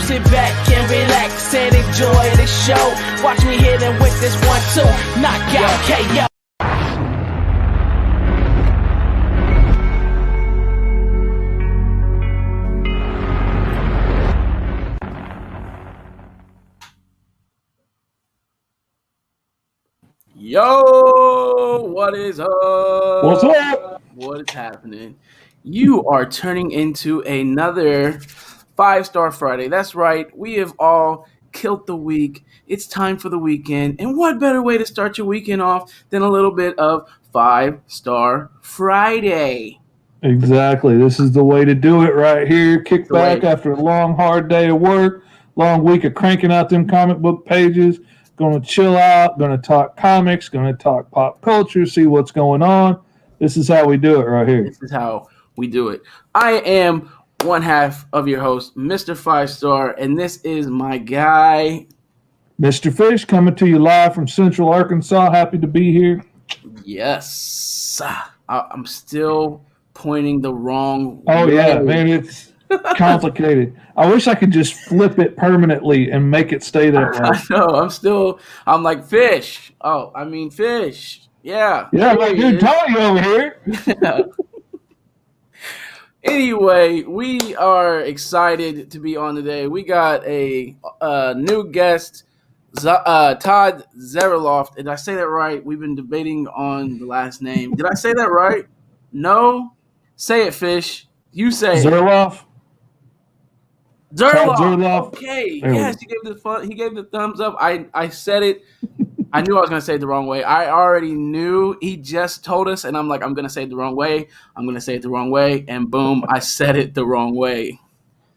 sit back and relax and enjoy the show. Watch me hit him with this 1-2 knockout KO. Yo, what is up? What's up? What is happening? You are turning into another 5-Star Friday. That's right. We have all killed the week. It's time for the weekend. And what better way to start your weekend off than a little bit of 5-Star Friday? Exactly. This is the way to do it right here. Kick back after a long, hard day of work, long week of cranking out them comic book pages. Going to chill out, going to talk comics, going to talk pop culture, see what's going on. This is how we do it right here. This is how we do it. I am one half of your host, Mr. 5-Star, and this is my guy, Mr. Fish, coming to you live from Central Arkansas. Happy to be here. Yes. I'm still pointing the wrong way. Oh, yeah, man, it's complicated. I wish I could just flip it permanently and make it stay that way. I know. I'm like, fish. Oh, I mean, fish. Yeah. Yeah, I'm like, dude, Tony over here. Anyway, we are excited to be on today. We got a new guest, Todd Zverloff. Did I say that right? We've been debating on the last name. Did I say that right? No? Say it, Fish. You say Zverloff. Zverloff. Okay. Yes, he gave the thumbs up. I said it. I knew I was going to say it the wrong way. I already knew. He just told us, and I'm like, I'm going to say it the wrong way. I'm going to say it the wrong way. And boom, I said it the wrong way.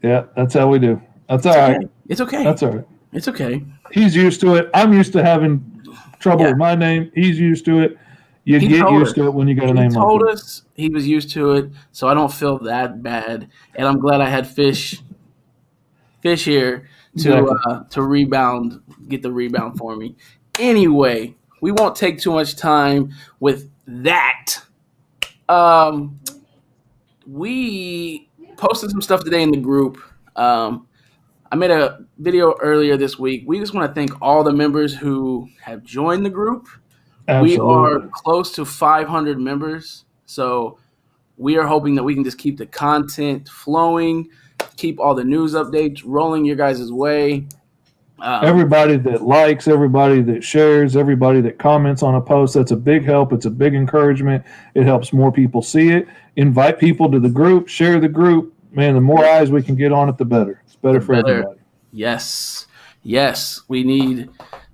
Yeah, that's how we do. That's all right. It's okay. That's all right. It's okay. He's used to it. I'm used to having trouble with my name. He's used to it. You get used to it when you got a name like that. He told us he was used to it, so I don't feel that bad. And I'm glad I had Fish here to rebound, get the rebound for me. Anyway, we won't take too much time with that. We posted some stuff today in the group. I made a video earlier this week. We just want to thank all the members who have joined the group. Absolutely. We are close to 500 members, so we are hoping that we can just keep the content flowing, keep all the news updates rolling your guys' way. Everybody that likes, everybody that shares, everybody that comments on a post, that's a big help. It's a big encouragement. It helps more people see it. Invite people to the group, share the group. Man, the more eyes we can get on it, the better. It's better for everybody. Yes. We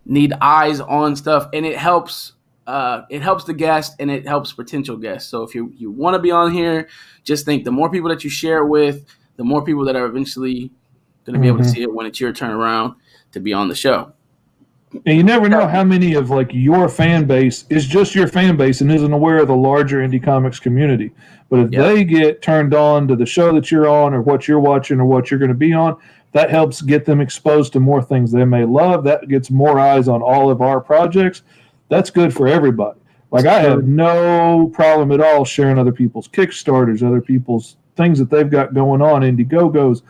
need eyes on stuff, and it helps. It helps the guest, and it helps potential guests. So if you want to be on here, just think the more people that you share with, the more people that are eventually going to be able to see it when it's your turn around to be on the show. And you never know how many of your fan base is just your fan base and isn't aware of the larger indie comics community. But if they get turned on to the show that you're on or what you're watching or what you're going to be on, that helps get them exposed to more things they may love. That gets more eyes on all of our projects. That's good for everybody. Like, I have no problem at all sharing other people's Kickstarters, other people's things that they've got going on, Indiegogos.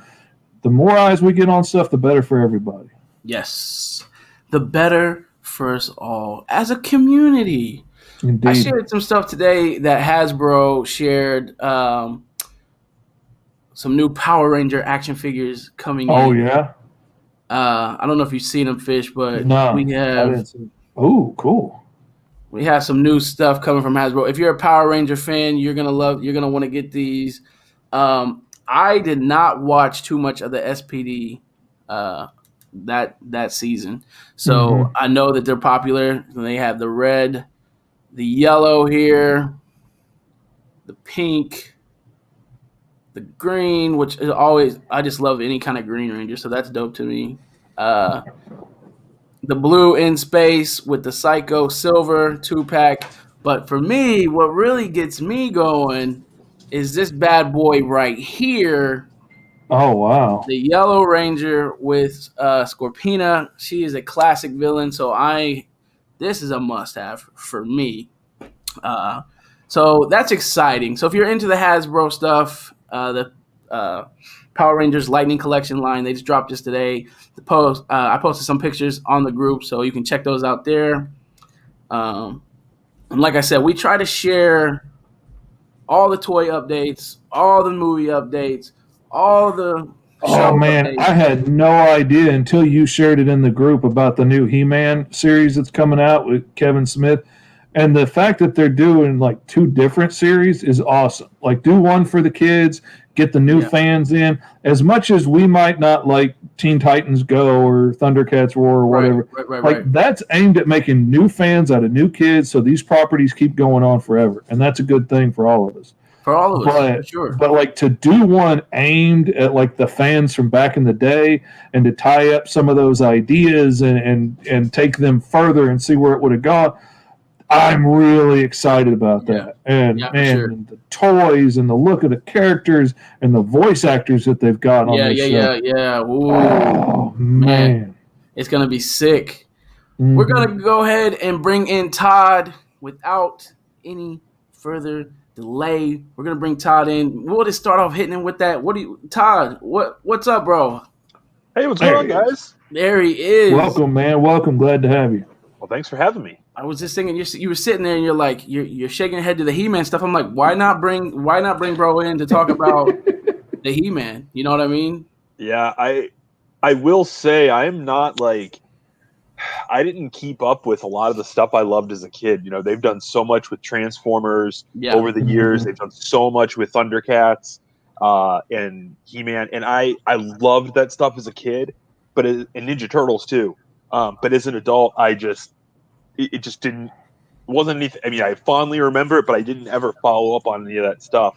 The more eyes we get on stuff, the better for everybody. Yes. The better for us all as a community. Indeed. I shared some stuff today that Hasbro shared some new Power Ranger action figures coming in. Oh, yeah? I don't know if you've seen them, Fish, but we have... Oh, cool. We have some new stuff coming from Hasbro. If you're a Power Ranger fan, you're gonna want to get these. I did not watch too much of the SPD that season, so I know that they're popular. They have the red, the yellow here, the pink, the green, which is always, I just love any kind of Green Ranger, so that's dope to me. The blue in space with the Psycho Silver 2-pack. But for me, what really gets me going is this bad boy right here. Oh, wow. The Yellow Ranger with Scorpina. She is a classic villain, so this is a must-have for me. So that's exciting. So if you're into the Hasbro stuff, the Power Rangers Lightning Collection line. They just dropped this today. I posted some pictures on the group, so you can check those out there. And like I said, we try to share all the toy updates, all the movie updates, all the Oh man, updates. I had no idea until you shared it in the group about the new He-Man series that's coming out with Kevin Smith. And the fact that they're doing like 2 different series is awesome. Like, do one for the kids, get the new fans in. As much as we might not like Teen Titans Go or Thundercats Roar or whatever, right. That's aimed at making new fans out of new kids, so these properties keep going on forever, and that's a good thing for all of us. For all of us, for sure. But like, to do one aimed at like the fans from back in the day, and to tie up some of those ideas and take them further and see where it would have gone. I'm really excited about that. And and the toys and the look of the characters and the voice actors that they've got on this show. Ooh, oh, man. It's going to be sick. Mm-hmm. We're going to go ahead and bring in Todd without any further delay. We're going to bring Todd in. We'll just start off hitting him with that. Todd, what's up, bro? Hey, what's going on, guys? There he is. Welcome, man. Welcome. Glad to have you. Well, thanks for having me. I was just thinking, you were sitting there and you're like, you're shaking your head to the He-Man stuff. I'm like, why not bring bro in to talk about the He-Man? You know what I mean? Yeah, I will say I'm not like, I didn't keep up with a lot of the stuff I loved as a kid. You know, they've done so much with Transformers over the years. They've done so much with Thundercats and He-Man, and I loved that stuff as a kid, and Ninja Turtles too. But as an adult, it just wasn't anything. I mean, I fondly remember it, but I didn't ever follow up on any of that stuff.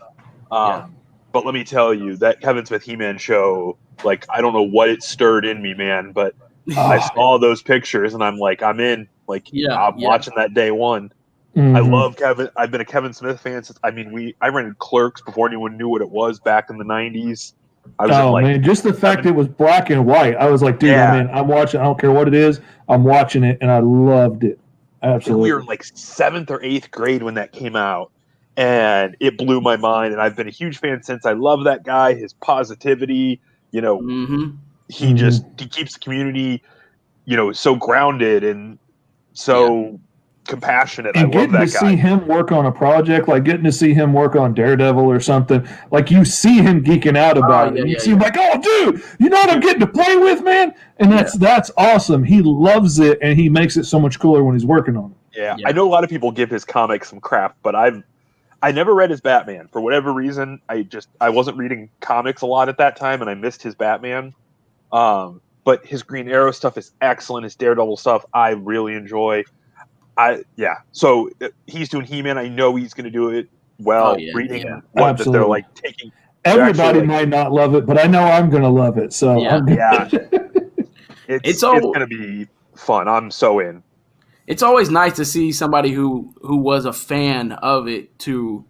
But let me tell you, that Kevin Smith He-Man show, like, I don't know what it stirred in me, man, but I saw those pictures and I'm like, I'm in. Like, I'm watching that day one. Mm-hmm. I love Kevin. I've been a Kevin Smith fan since, I rented Clerks before anyone knew what it was back in the 90s. Man, just the fact it was black and white. I was like, dude, I'm watching. I don't care what it is. I'm watching it, and I loved it. Absolutely. We were in like 7th or 8th grade when that came out, and it blew my mind. And I've been a huge fan since. I love that guy, his positivity. You know, he keeps the community, so grounded and so compassionate. And I love that guy. Getting to see him work on a project, like getting to see him work on Daredevil or something, like you see him geeking out about it. You see him like, oh, dude, you know what I'm getting to play with, man? And that's awesome. He loves it, and he makes it so much cooler when he's working on it. Yeah, I know a lot of people give his comics some crap, but I never read his Batman. For whatever reason, I wasn't reading comics a lot at that time, and I missed his Batman. But his Green Arrow stuff is excellent. His Daredevil stuff, I really enjoy. So he's doing He-Man. I know he's going to do it well. Reading what that they're like taking. Everybody might not love it, but I know I'm going to love it. So it's going to be fun. I'm so in. It's always nice to see somebody who was a fan of it to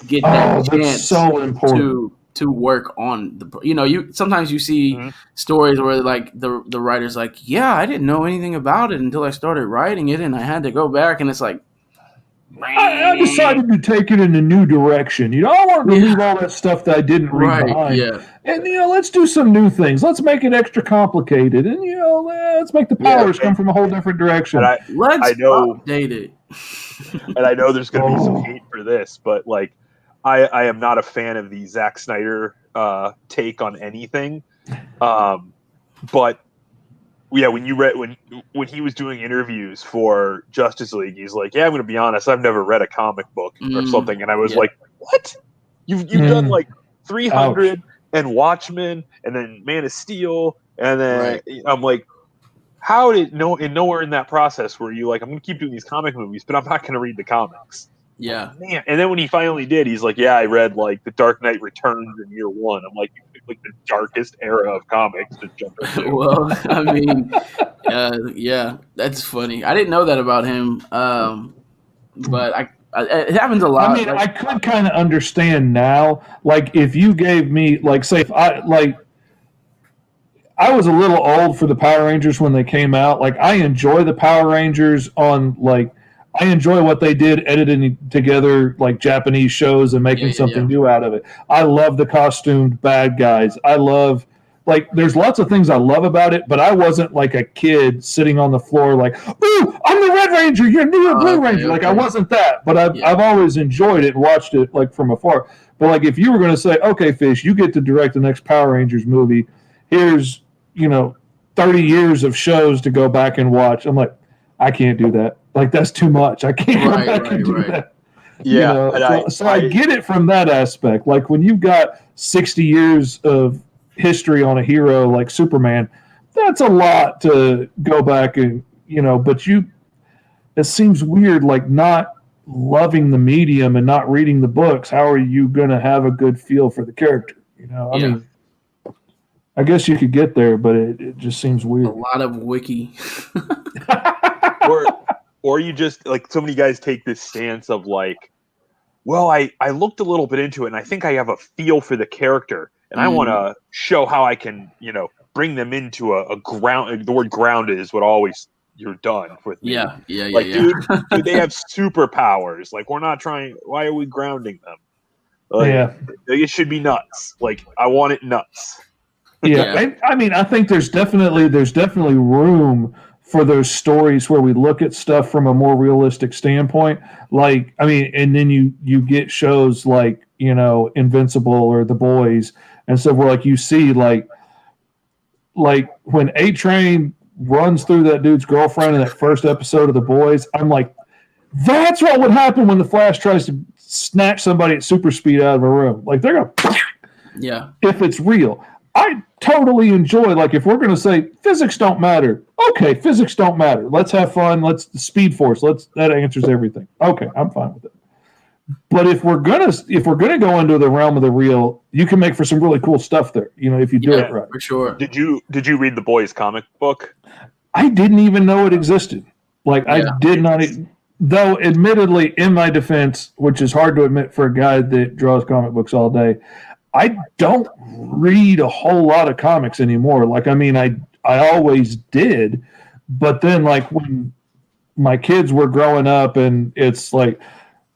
get that chance so important. to work on the. Sometimes you see stories where like the writer's like, I didn't know anything about it until I started writing it, and I had to go back, and it's like, I decided to take it in a new direction. I wanted to leave all that stuff that I didn't read behind. And let's do some new things. Let's make it extra complicated, and let's make the powers come from a whole different direction. Let's update it. And I know there's going to be some hate for this, but like, I am not a fan of the Zack Snyder take on anything. But when you read when he was doing interviews for Justice League, he's like, I'm going to be honest, I've never read a comic book or something, and I was like, what? You've done like 300 and Watchmen, and then Man of Steel, and then I'm like, how did nowhere in that process were you like, I'm going to keep doing these comic movies, but I'm not going to read the comics. Yeah, man. And then when he finally did, he's like, I read like The Dark Knight Returns in year one. I'm like, you picked like the darkest era of comics to jump into. Well, I mean, that's funny. I didn't know that about him, but it happens a lot. I mean, I could kind of understand now. Like, if you gave me, like, say, if I was a little old for the Power Rangers when they came out. Like, I enjoy the Power Rangers on like I enjoy what they did editing together like Japanese shows and making something new out of it. I love the costumed bad guys. I love there's lots of things I love about it, but I wasn't like a kid sitting on the floor like, "Ooh, I'm the Red Ranger, you're the Blue Ranger." Like I wasn't that, but I've always enjoyed it and watched it like from afar. But like if you were going to say, "Okay, Fish, you get to direct the next Power Rangers movie. Here's 30 years of shows to go back and watch." I'm like, I can't do that. Like that's too much. I can't go back and do that. Yeah, so I get it from that aspect. Like when you've got 60 years of history on a hero like Superman, that's a lot to go back and but it seems weird like not loving the medium and not reading the books. How are you going to have a good feel for the character? I mean, I guess you could get there, but it just seems weird. A lot of wiki. or you just like so many guys take this stance of like, well, I looked a little bit into it and I think I have a feel for the character and I want to show how I can, bring them into a ground. The word grounded is what always you're done with me. Dude, they have superpowers. Like we're not trying. Why are we grounding them? Like, it should be nuts. Like I want it nuts. I mean, I think there's definitely room for those stories where we look at stuff from a more realistic standpoint. Like, I mean, and then you get shows like, Invincible or The Boys. And so where like you see like when A-Train runs through that dude's girlfriend in that first episode of The Boys, I'm like, that's what would happen when the Flash tries to snatch somebody at super speed out of a room. Like they're going to, if it's real. I totally enjoy, like, if we're going to say physics don't matter, okay, physics don't matter. Let's have fun. Let's Speed Force. That answers everything. Okay, I'm fine with it. But if we're gonna go into the realm of the real, you can make for some really cool stuff there. If you do it right. For sure. Did you read the Boys comic book? I didn't even know it existed. Like I did not. Though, admittedly, in my defense, which is hard to admit for a guy that draws comic books all day, I don't read a whole lot of comics anymore. Like, I mean, I always did, but then like when my kids were growing up and it's like,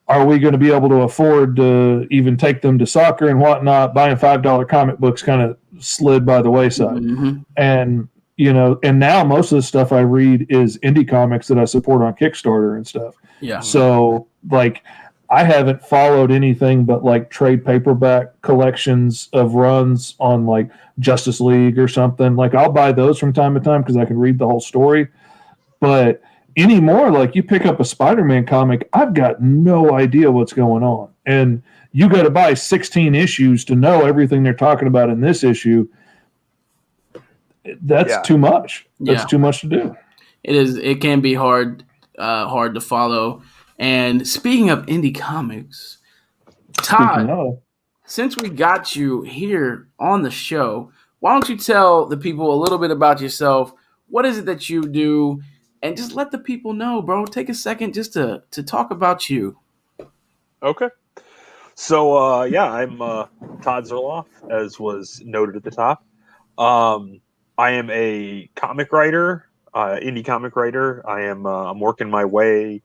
are we going to be able to afford to even take them to soccer and whatnot? Buying $5 comic books kind of slid by the wayside. Mm-hmm. And, and now most of the stuff I read is indie comics that I support on Kickstarter and stuff. Yeah. So like, I haven't followed anything but like trade paperback collections of runs on like Justice League or something. Like I'll buy those from time to time because I can read the whole story. But anymore, like you pick up a Spider-Man comic, I've got no idea what's going on. And you got to buy 16 issues to know everything they're talking about in this issue. That's too much. That's too much to do. It is. It can be hard to follow. And speaking of indie comics, Todd, since we got you here on the show, why don't you tell the people a little bit about yourself? What is it that you do? And just let the people know, bro. Take a second just to talk about you. Okay. So, I'm Todd Zverloff, as was noted at the top. I am a comic writer, indie comic writer. I'm working my way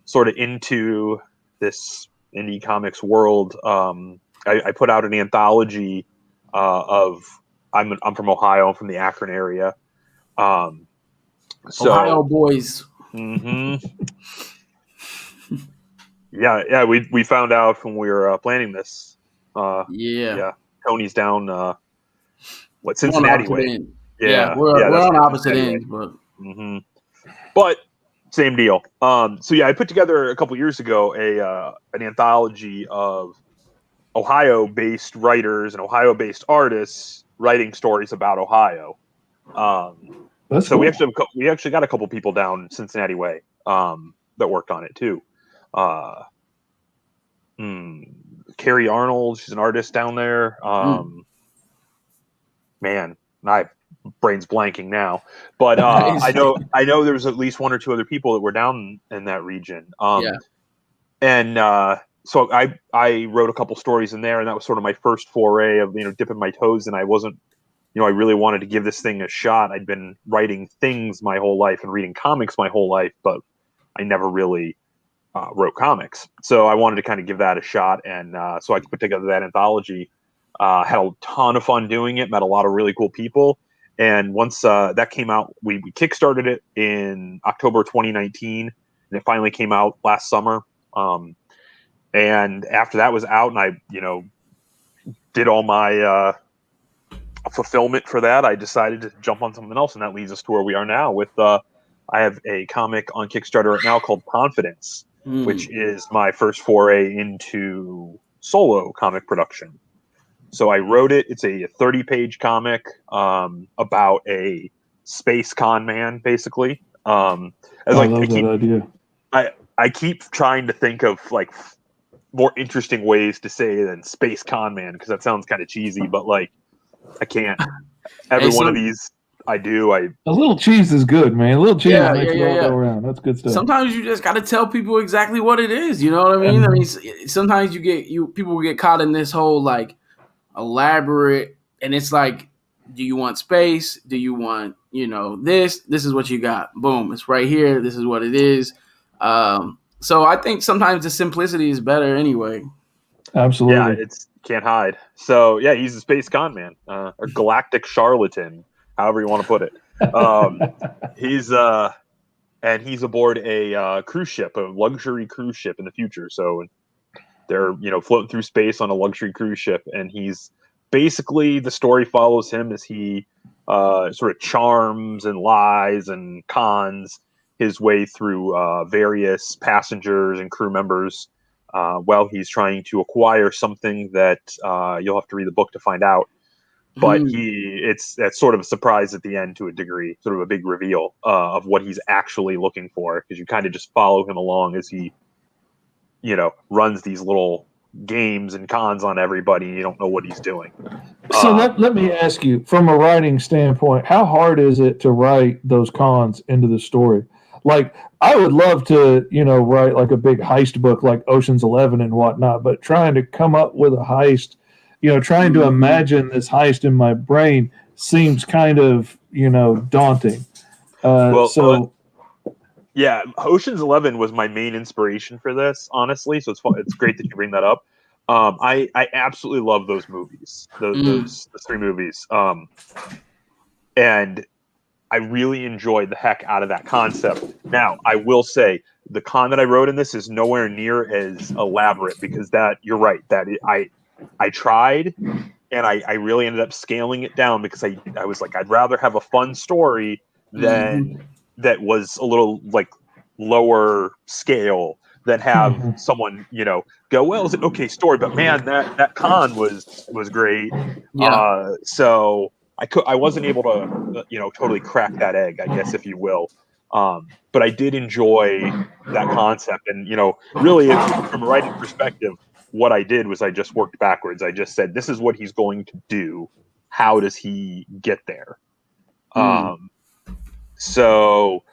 sort of into this indie comics world. I put out an anthology of I'm from Ohio. I'm from the Akron area. Ohio boys. Mm-hmm. Yeah. We found out when we were planning this. Tony's down. Cincinnati way? We're on opposite ends, but. Mm-hmm. But same deal. I put together a couple years ago an anthology of Ohio-based writers and Ohio-based artists writing stories about Ohio. That's cool. we actually got a couple people down Cincinnati way that worked on it too. Carrie Arnold, she's an artist down there. Man, my brain's blanking now, but I know there's at least one or two other people that were down in that region. And so I wrote a couple stories in there, and that was sort of my first foray of dipping my toes. And I wasn't, I really wanted to give this thing a shot. I'd been writing things my whole life and reading comics my whole life, but I never really wrote comics. So I wanted to kind of give that a shot, and so I put together that anthology. Had a ton of fun doing it, met a lot of really cool people. And once that came out, we kickstarted it in October 2019, and it finally came out last summer. And after that was out, and I, did all my fulfillment for that, I decided to jump on something else, and that leads us to where we are now. With I have a comic on Kickstarter right now called Confidence, which is my first foray into solo comic production. So I wrote it. It's a 30-page comic about a space con man, basically. I love that idea. I keep trying to think of like more interesting ways to say than space con man, because that sounds kind of cheesy, but like I can't. Every one of these I do. A little cheese is good, man. A little cheese makes it all go around. That's good stuff. Sometimes you just got to tell people exactly what it is. You know what I mean? I mean, sometimes people get caught in this whole like elaborate, and it's like, do you want space? Do you want this? This is what you got. Boom! It's right here. This is what it is. So I think sometimes the simplicity is better anyway. Absolutely. Yeah, it's can't hide. So yeah, he's a space con man, a galactic charlatan, however you want to put it. He's aboard a cruise ship, a luxury cruise ship in the future. So they're floating through space on a luxury cruise ship, and he's basically, the story follows him as he sort of charms and lies and cons his way through various passengers and crew members while he's trying to acquire something that you'll have to read the book to find out. But that's sort of a surprise at the end to a degree, sort of a big reveal of what he's actually looking for, because you kind of just follow him along as he runs these little games and cons on everybody. You don't know what he's doing. So let me ask you, from a writing standpoint, how hard is it to write those cons into the story? Like, I would love to, write like a big heist book like Ocean's 11 and whatnot, but trying to come up with a heist, trying to imagine this heist in my brain seems kind of, daunting. Yeah, Ocean's 11 was my main inspiration for this, honestly. So it's great that you bring that up. I absolutely love those movies, those three movies, and I really enjoyed the heck out of that concept. Now, I will say the con that I wrote in this is nowhere near as elaborate, because you're right, that I tried, and I really ended up scaling it down, because I was like, I'd rather have a fun story than that was a little like lower scale than have someone go, well, it's an okay story, but man, that con was great. So I wasn't able to totally crack that egg, I guess, if you will. But I did enjoy that concept, and really, from a writing perspective, what I did was I just worked backwards. I just said, this is what he's going to do. How does he get there? So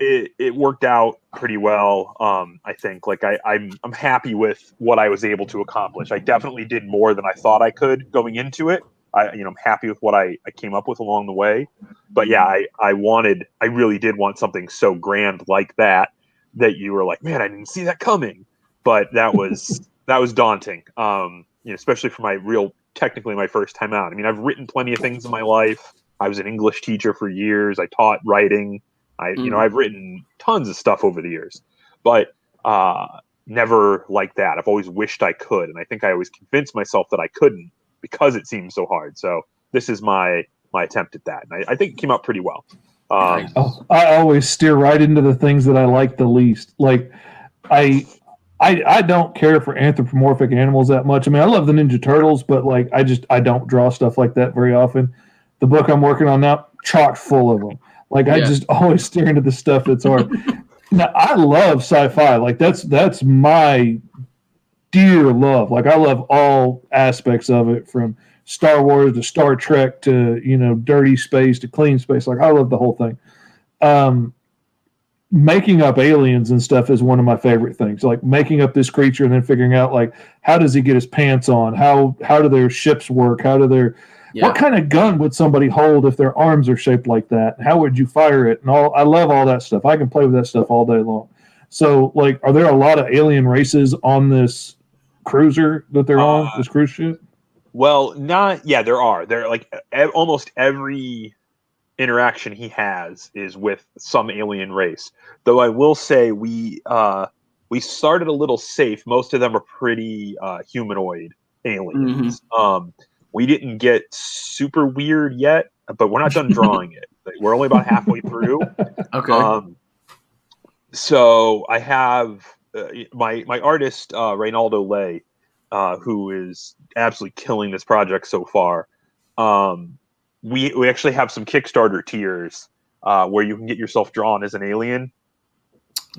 it worked out pretty well. I think I'm happy with what I was able to accomplish. I definitely did more than I thought I could going into it. I'm happy with what I came up with along the way. But yeah, I really did want something so grand like that you were like, man, I didn't see that coming. But that was daunting. Especially for technically my first time out. I mean, I've written plenty of things in my life. I was an English teacher for years. I taught writing. I've written tons of stuff over the years, but never like that. I've always wished I could, and I think I always convinced myself that I couldn't because it seemed so hard. So this is my attempt at that, and I think it came out pretty well. I always steer right into the things that I like the least. Like I don't care for anthropomorphic animals that much. I mean, I love the Ninja Turtles, but like I don't draw stuff like that very often. The book I'm working on now, chock full of them. Like I just always steer into the stuff that's hard. Now I love sci-fi. Like that's my dear love. Like I love all aspects of it, from Star Wars to Star Trek to dirty space to clean space. Like I love the whole thing. Making up aliens and stuff is one of my favorite things. Like making up this creature and then figuring out like how does he get his pants on? How do their ships work? What kind of gun would somebody hold if their arms are shaped like that? How would you fire it? And I love all that stuff. I can play with that stuff all day long. So, like, are there a lot of alien races on this cruiser that they're on, this cruise ship? Well, there are. There, like, almost every interaction he has is with some alien race. Though I will say we started a little safe. Most of them are pretty humanoid aliens. We didn't get super weird yet, but we're not done drawing it. We're only about halfway through. Okay. So I have my artist Reynaldo Lay, who is absolutely killing this project so far. We actually have some Kickstarter tiers where you can get yourself drawn as an alien.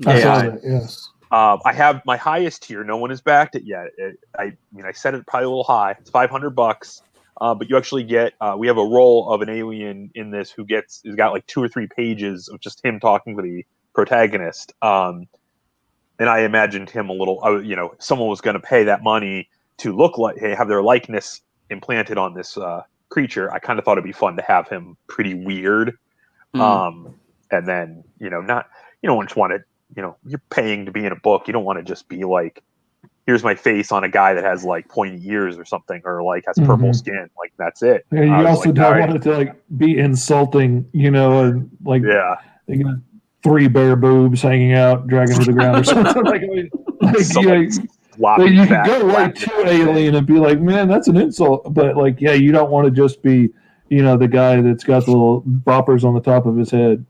I saw that, yes. I have my highest tier. No one has backed it yet. I set it probably a little high. It's $500, but you actually get. We have a roll of an alien in this who's got like 2 or 3 pages of just him talking to the protagonist. And I imagined him a little. Someone was going to pay that money to look like, have their likeness implanted on this creature. I kind of thought it'd be fun to have him pretty weird. And then you don't just want to. You're paying to be in a book. You don't want to just be like, here's my face on a guy that has like pointy ears or something, or like has purple skin. Like, that's it. Yeah, you also don't want it to like be insulting, and like, you got 3 bare boobs hanging out, dragging to the ground or something. You can go right to Alien and be like, man, that's an insult. But like, you don't want to just be, the guy that's got the little boppers on the top of his head,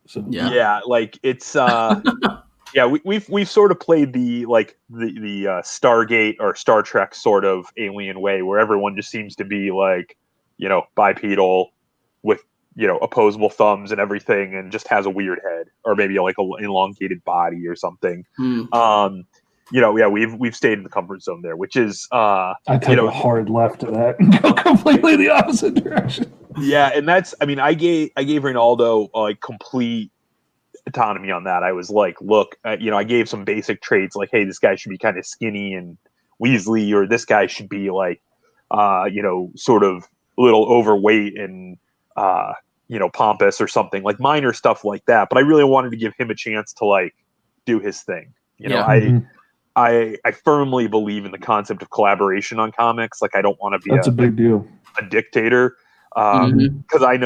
So like it's we've sort of played the Stargate or Star Trek sort of alien way, where everyone just seems to be like, bipedal with opposable thumbs and everything, and just has a weird head, or maybe like an elongated body or something. We've stayed in the comfort zone there, which is I took a hard left to that and go completely the opposite direction. Yeah, and that's, I gave Reynaldo like complete autonomy on that. I was like, look, I gave some basic traits like, hey, this guy should be kind of skinny and Weasley, or this guy should be like, sort of a little overweight and, pompous or something, like minor stuff like that. But I really wanted to give him a chance to like do his thing. I firmly believe in the concept of collaboration on comics. Like, I don't want to be a big deal, a dictator. Because I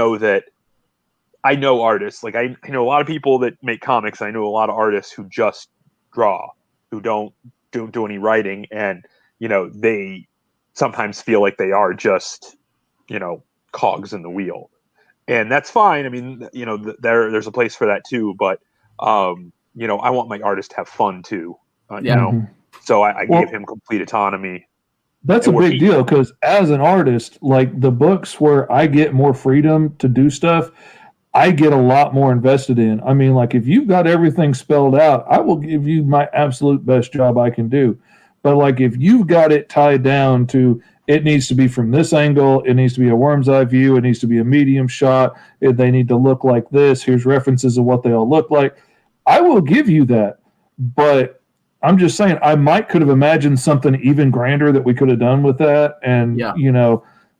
know artists, like I know a lot of people that make comics. I know a lot of artists who just draw, who don't do any writing, and they sometimes feel like they are just cogs in the wheel, and that's fine. There's a place for that too, but I want my artist to have fun too. So I gave him complete autonomy. That's a big deal, because as an artist, like the books where I get more freedom to do stuff, I get a lot more invested in. Like if you've got everything spelled out, I will give you my absolute best job I can do. But like if you've got it tied down to, it needs to be from this angle, it needs to be a worm's eye view, it needs to be a medium shot, they need to look like this, here's references of what they all look like, I will give you that. But I'm just saying, I could have imagined something even grander that we could have done with that. And,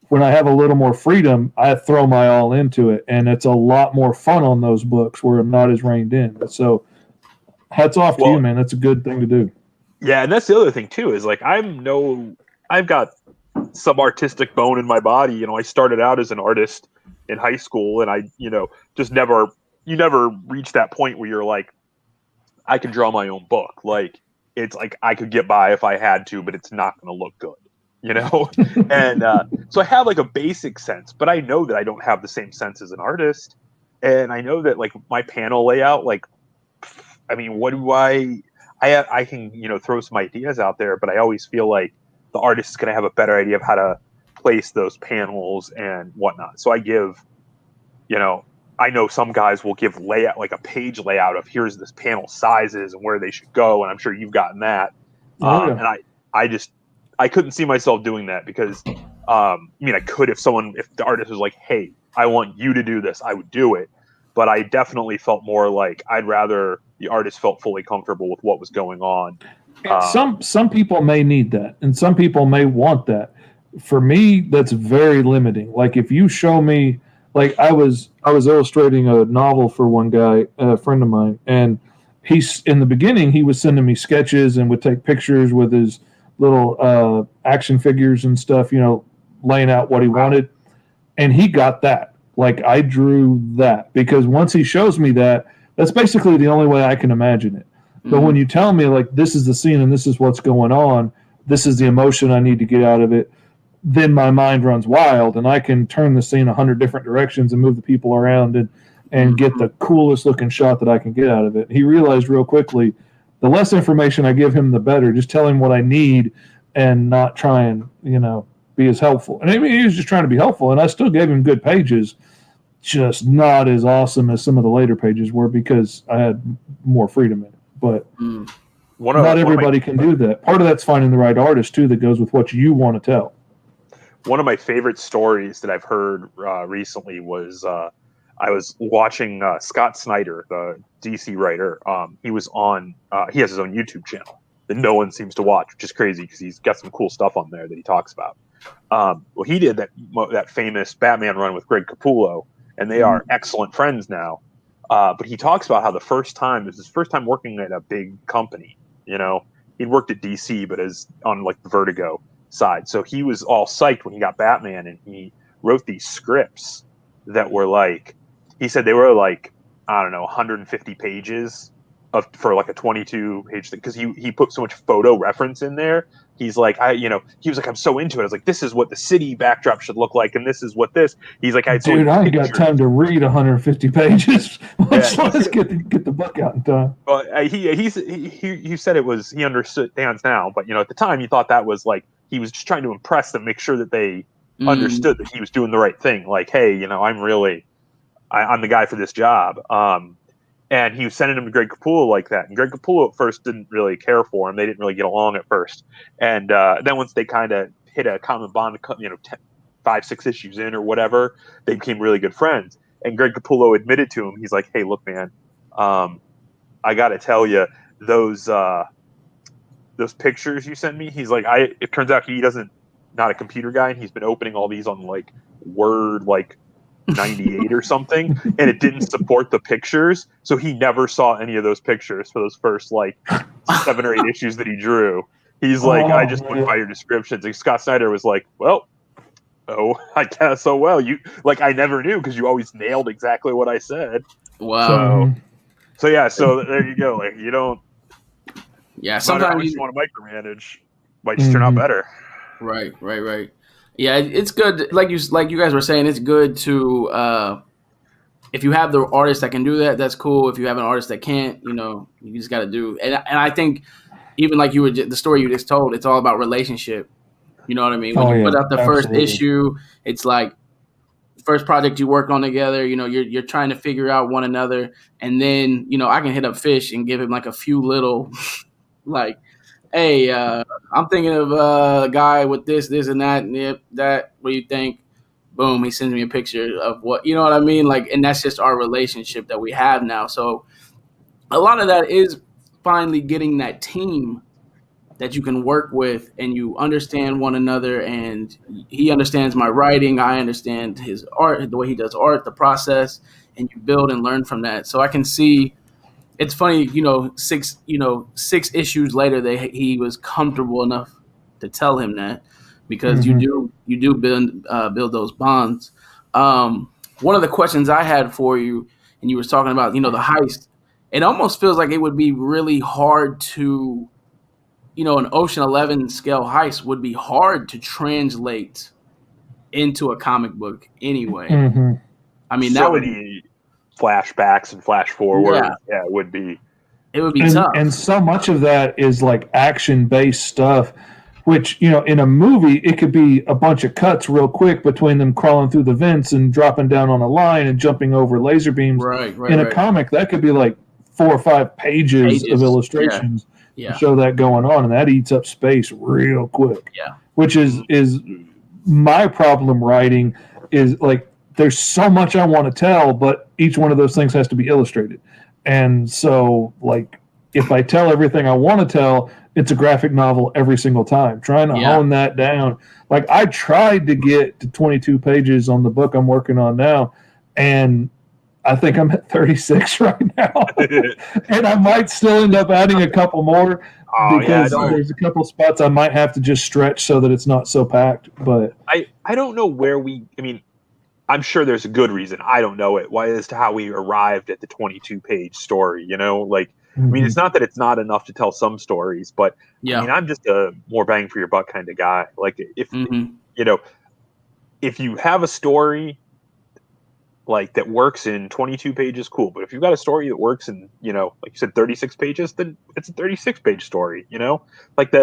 when I have a little more freedom, I throw my all into it. And it's a lot more fun on those books where I'm not as reined in. So hats off to you, man. That's a good thing to do. Yeah. And that's the other thing too, is like, I've got some artistic bone in my body. I started out as an artist in high school, and I, just never reach that point where you're like, I can draw my own book. Like, it's like I could get by if I had to, but it's not going to look good, And so I have like a basic sense, but I know that I don't have the same sense as an artist. And I know that like my panel layout, like, what do I can, throw some ideas out there, but I always feel like the artist is going to have a better idea of how to place those panels and whatnot. So I give, I know some guys will give layout, like a page layout of here's this panel sizes and where they should go. And I'm sure you've gotten that. And I couldn't see myself doing that, because I could if the artist was like, hey, I want you to do this, I would do it. But I definitely felt more like I'd rather the artist felt fully comfortable with what was going on. Some people may need that, and some people may want that. For me, that's very limiting. Like if you show me, like I was illustrating a novel for one guy, a friend of mine, and he's in the beginning, he was sending me sketches and would take pictures with his little action figures and stuff, laying out what he wanted. And he got that. Like, I drew that, because once he shows me that, that's basically the only way I can imagine it. But when you tell me, like, this is the scene and this is what's going on, this is the emotion I need to get out of it, then my mind runs wild, and I can turn the scene 100 different directions and move the people around and get the coolest looking shot that I can get out of it. He realized real quickly, the less information I give him, the better. Just tell him what I need and not try and, be as helpful. And I mean, he was just trying to be helpful, and I still gave him good pages, just not as awesome as some of the later pages were, because I had more freedom in it. But not everybody can do that. Part of that's finding the right artist, too, that goes with what you want to tell. One of my favorite stories that I've heard recently was I was watching Scott Snyder, the DC writer. He was on. He has his own YouTube channel that no one seems to watch, which is crazy because he's got some cool stuff on there that he talks about. Well, he did that famous Batman run with Greg Capullo, and they are excellent friends now. But he talks about how it was his first time working at a big company. He'd worked at DC, but on like the Vertigo side. So he was all psyched when he got Batman, and he wrote these scripts that were like, he said they were like, I don't know, 150 pages for like a 22-page thing, because he put so much photo reference in there. He's like, he was like, I'm so into it. I was like, this is what the city backdrop should look like, and this is what this. He's like, I ain't got time to read 150 pages. Let's get the book out in time. Well, he said it was, he understands now, but at the time he thought that was like, he was just trying to impress them, make sure that they understood that he was doing the right thing. Like, hey, I'm the guy for this job. And he was sending him to Greg Capullo like that. And Greg Capullo at first didn't really care for him. They didn't really get along at first. And then once they kind of hit a common bond, 5-6 issues in or whatever, they became really good friends. And Greg Capullo admitted to him, he's like, hey, look, man, I got to tell you, those pictures you sent me, he's like, it turns out he not a computer guy, and he's been opening all these on like Word, like 98 or something, and it didn't support the pictures, so he never saw any of those pictures for those first like 7 or 8 issues that he drew. He's like, I just went by your descriptions. Like, Scott Snyder was like, well, I guess you like, I never knew, because you always nailed exactly what I said. Wow. So there you go. Like, you don't. Yeah, sometimes you want to micromanage, might just turn out better. Right. Yeah, it's good. Like you guys were saying, it's good to if you have the artist that can do that, that's cool. If you have an artist that can't, you just got to do. And I think even like the story you just told, it's all about relationship. You know what I mean? When you put out the first issue, it's like first project you work on together. You're trying to figure out one another, and then I can hit up Fish and give him like a few little like, hey, I'm thinking of a guy with this, and that, and that. What do you think? Boom, he sends me a picture of what, you know what I mean? Like, and that's just our relationship that we have now. So a lot of that is finally getting that team that you can work with, and you understand one another, and he understands my writing. I understand his art, the way he does art, the process, and you build and learn from that. So I can see. It's funny, 6 issues later, he was comfortable enough to tell him that, because you do build those bonds. One of the questions I had for you, and you were talking about, the heist. It almost feels like it would be really hard to, an Ocean 11 scale heist would be hard to translate into a comic book anyway. I mean, that would be flashbacks and flash forward. Yeah, it would be tough. And so much of that is like action-based stuff, which, in a movie, it could be a bunch of cuts real quick between them crawling through the vents and dropping down on a line and jumping over laser beams. Right. In a comic, that could be like 4 or 5 pages of illustrations to show that going on, and that eats up space real quick. Yeah. Which is my problem writing, is like, there's so much I want to tell, but each one of those things has to be illustrated. And so, like, if I tell everything I want to tell, it's a graphic novel every single time. Trying to hone that down. Like, I tried to get to 22 pages on the book I'm working on now, and I think I'm at 36 right now, and I might still end up adding a couple more because there's a couple spots I might have to just stretch so that it's not so packed. But I don't know where I mean, I'm sure there's a good reason. I don't know it. Why as to how we arrived at the 22-page story, like, I mean, it's not that it's not enough to tell some stories, but I mean, I'm just a more bang for your buck kind of guy. Like if you have a story like that works in 22 pages, cool. But if you've got a story that works in, like you said, 36 pages, then it's a 36-page story, like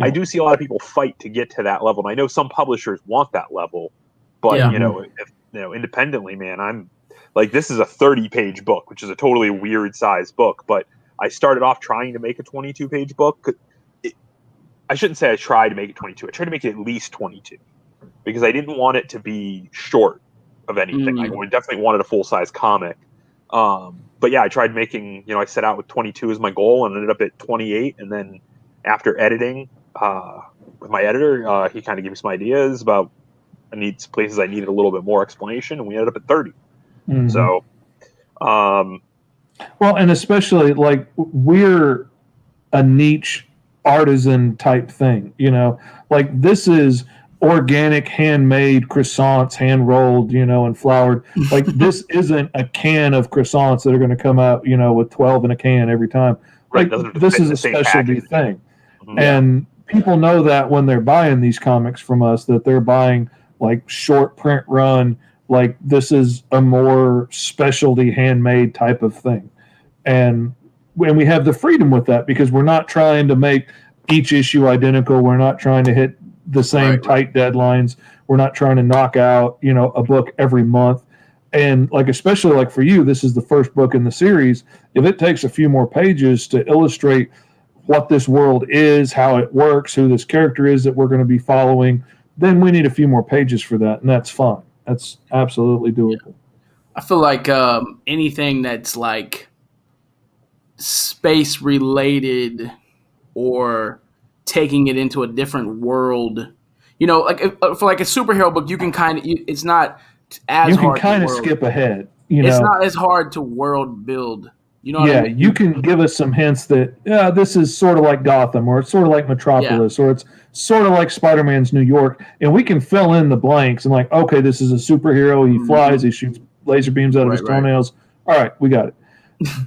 I do see a lot of people fight to get to that level. And I know some publishers want that level, but independently, man, I'm like, this is a 30-page book, which is a totally weird size book. But I started off trying to make a 22-page book. I shouldn't say I tried to make it 22. I tried to make it at least 22 because I didn't want it to be short of anything. I definitely wanted a full-size comic. But yeah, I tried making, I set out with 22 as my goal and ended up at 28. And then after editing with my editor, he kind of gave me some ideas about places I needed a little bit more explanation, and we ended up at 30. So, well, and especially like we're a niche artisan type thing, like this is organic, handmade croissants, hand rolled, and floured. Like this isn't a can of croissants that are going to come out, with 12 in a can every time. Like this is a specialty thing. And people know that when they're buying these comics from us, that they're buying like short print run, like this is a more specialty handmade type of thing. And when we have the freedom with that, because we're not trying to make each issue identical. We're not trying to hit the same tight deadlines. We're not trying to knock out, a book every month. And like, especially like for you, this is the first book in the series. If it takes a few more pages to illustrate what this world is, how it works, who this character is that we're going to be following, then we need a few more pages for that. And that's fine. That's absolutely doable. I feel like anything that's like space related or taking it into a different world, like for like a superhero book, you can it's not as hard. You can kind of skip ahead. It's not as hard to world build. What I mean? You can give us some hints that this is sort of like Gotham, or it's sort of like Metropolis, or it's sort of like Spider-Man's New York, and we can fill in the blanks and like, okay, this is a superhero. He flies, he shoots laser beams out of his toenails. All right, we got it.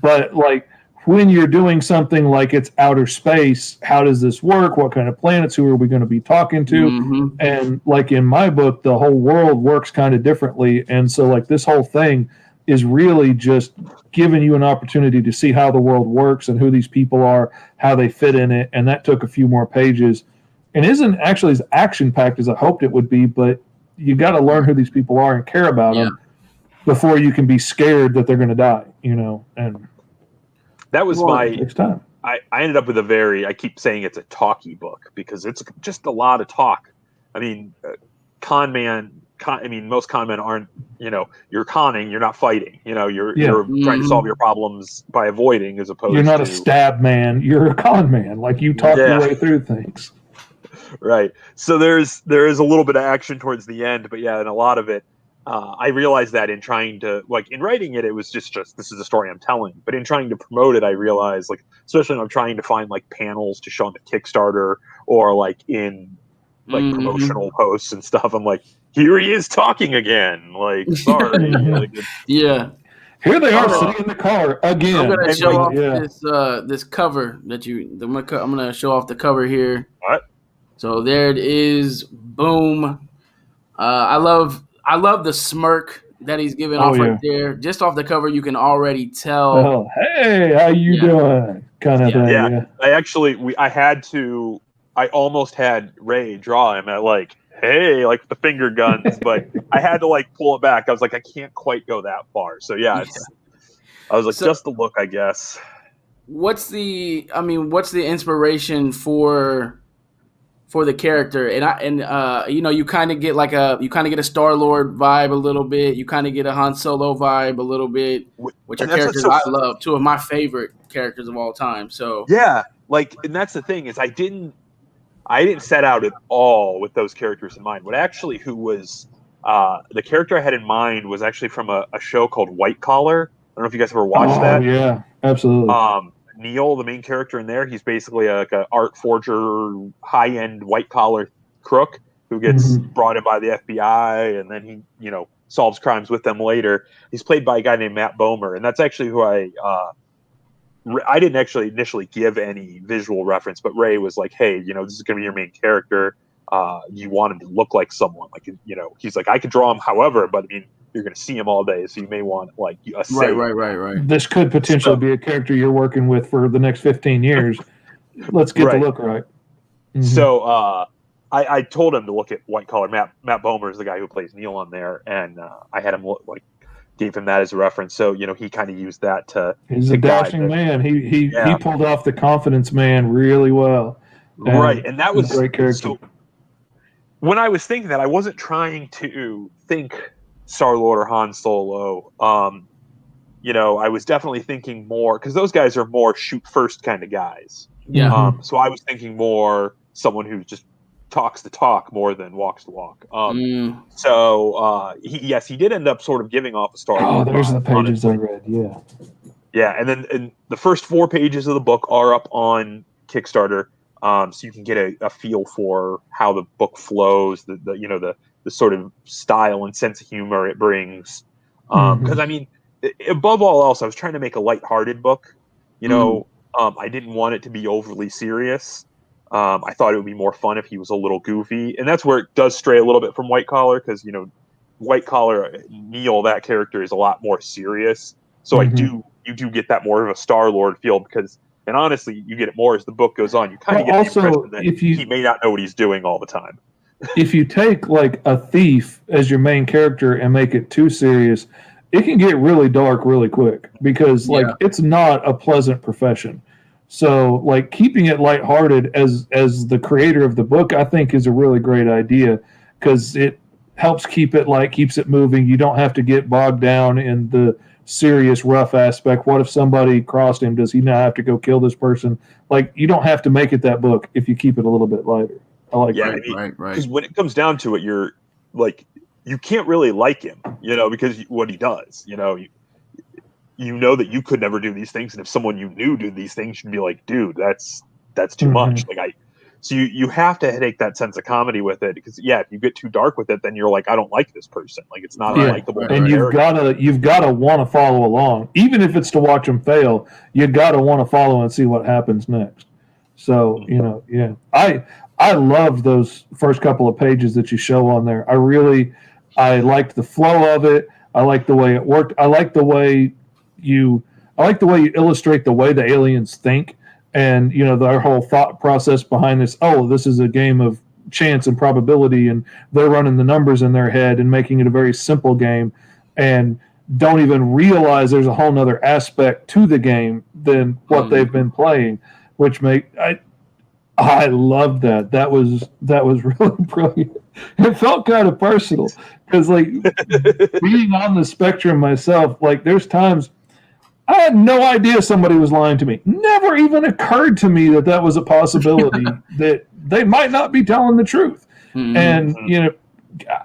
But like when you're doing something like it's outer space, how does this work? What kind of planets? Who are we going to be talking to? And like in my book, the whole world works kind of differently, and so like this whole thing is really just giving you an opportunity to see how the world works and who these people are, how they fit in it. And that took a few more pages and isn't actually as action-packed as I hoped it would be, but you got to learn who these people are and care about them before you can be scared that they're going to die, and that was next time. I ended up with I keep saying it's a talky book because it's just a lot of talk. I mean, most con men aren't, you're conning, you're not fighting, you're trying to solve your problems by avoiding as opposed to. You're not a stab man, you're a con man. Like you talk your way through things. Right. So there is a little bit of action towards the end, but and a lot of it, I realized that in trying to, like, in writing it, it was just this is a story I'm telling. But in trying to promote it, I realized, like, especially when I'm trying to find like panels to show on the Kickstarter or like in like promotional posts and stuff, I'm like, here he is talking again. Like, sorry. Yeah. Here they are sitting in the car again. I'm gonna show off this cover that I'm gonna show off the cover here. What? So there it is. Boom. I love the smirk that he's giving off right there. Just off the cover, you can already tell. Oh, hey, how you doing? Kind of thing. Yeah. I almost had Ray draw him at like, hey, like the finger guns, but I had to like pull it back. I was like, I can't quite go that far. So I was like, just the look, I guess. What's the inspiration for the character? You kind of get a Star-Lord vibe a little bit. You kind of get a Han Solo vibe a little bit, which are characters I love. Two of my favorite characters of all time. So and that's the thing is I didn't set out at all with those characters in mind. Who was The character I had in mind was actually from a show called White Collar. I don't know if you guys ever watched that. Oh yeah, absolutely. Neil, the main character in there, he's basically like an art forger, high-end white-collar crook who gets brought in by the FBI, and then he, solves crimes with them later. He's played by a guy named Matt Bomer, and that's actually who I didn't actually initially give any visual reference, but Ray was like, hey, this is going to be your main character. You want him to look like someone. Like, he's like, I could draw him however, but I mean, you're going to see him all day, so you may want like a say. Right. This could potentially be a character you're working with for the next 15 years. Let's get the look right. Mm-hmm. So I told him to look at White Collar. Matt Bomer is the guy who plays Neil on there, and I had him gave him that as a reference. So he kind of used that to. He's a dashing man. He pulled off the Confidence Man really well. And that was a great character. So, when I was thinking that, I wasn't trying to think Star-Lord or Han Solo. I was definitely thinking more, because those guys are more shoot first kind of guys. Yeah. So I was thinking more someone who just talks the talk more than walks the walk. So he did end up sort of giving off a Star-Lord. Oh, there's the pages I read. Yeah. Yeah, and the first 4 pages of the book are up on Kickstarter. So you can get a feel for how the book flows, the sort of style and sense of humor it brings. Because I mean, above all else, I was trying to make a lighthearted book. I didn't want it to be overly serious. I thought it would be more fun if he was a little goofy, and that's where it does stray a little bit from White Collar, because White Collar, Neil, that character is a lot more serious. So you do get that more of a Star-Lord feel, because. And honestly, you get it more as the book goes on. You kind of get the impression that he may not know what he's doing all the time. If you take like a thief as your main character and make it too serious, it can get really dark really quick, because it's not a pleasant profession. So like keeping it lighthearted as the creator of the book, I think is a really great idea, because it helps keeps it moving. You don't have to get bogged down in the serious rough aspect. What if somebody crossed him? Does he now have to go kill this person? Like, you don't have to make it that book if you keep it a little bit lighter. I like that. Right. Because when it comes down to it, you're like, you can't really like him, because what he does, you know that you could never do these things, and if someone you knew did these things, you'd be like, dude, that's too much. So you have to take that sense of comedy with it, because if you get too dark with it, then you're like, I don't like this person. Like, it's not a likable. And you've gotta want to follow along, even if it's to watch them fail. You gotta want to follow and see what happens next. So I love those first couple of pages that you show on there. I liked the flow of it. I like the way it worked. I like the way you illustrate the way the aliens think. And, their whole thought process behind this, this is a game of chance and probability, and they're running the numbers in their head and making it a very simple game, and don't even realize there's a whole nother aspect to the game than what they've been playing, which I loved that. That was really brilliant. It felt kind of personal, because being on the spectrum myself, there's times I had no idea somebody was lying to me. Never even occurred to me that was a possibility, that they might not be telling the truth. Mm-hmm. And,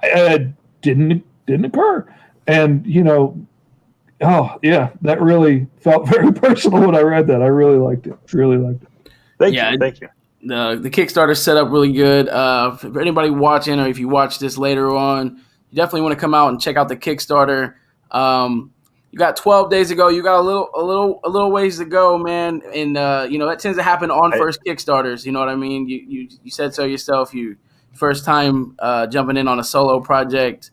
it didn't occur. And, that really felt very personal when I read that. I really liked it. Thank you. The Kickstarter set up really good. For anybody watching, or if you watch this later on, you definitely want to come out and check out the Kickstarter. You got 12 days to go. You got a little ways to go, man. And that tends to happen on first Kickstarters. You know what I mean? You said so yourself. You first time jumping in on a solo project.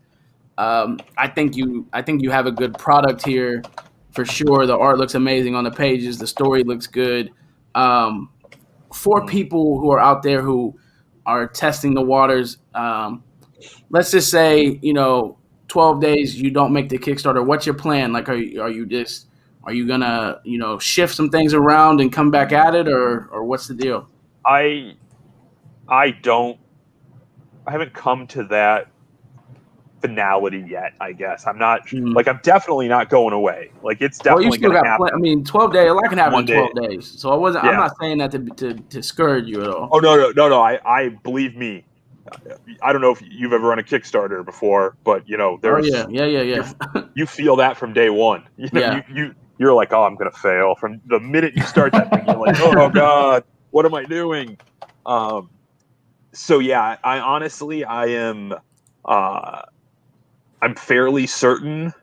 I think you have a good product here for sure. The art looks amazing on the pages. The story looks good. For people who are out there who are testing the waters, let's just say 12 days you don't make the Kickstarter. What's your plan? Like, are you gonna shift some things around and come back at it, or what's the deal? I haven't come to that finality yet. I guess I'm not I'm definitely not going away. Like, it's definitely going to happen. 12 days. A lot can happen in 12 days. So I'm not saying that to discourage you at all. Oh no. I believe me. I don't know if you've ever run a Kickstarter before, but there's yeah. you feel that from day one. You're like, oh, I'm gonna fail from the minute you start that thing. You're like, oh God, what am I doing? So yeah, I honestly, I am, I'm fairly certain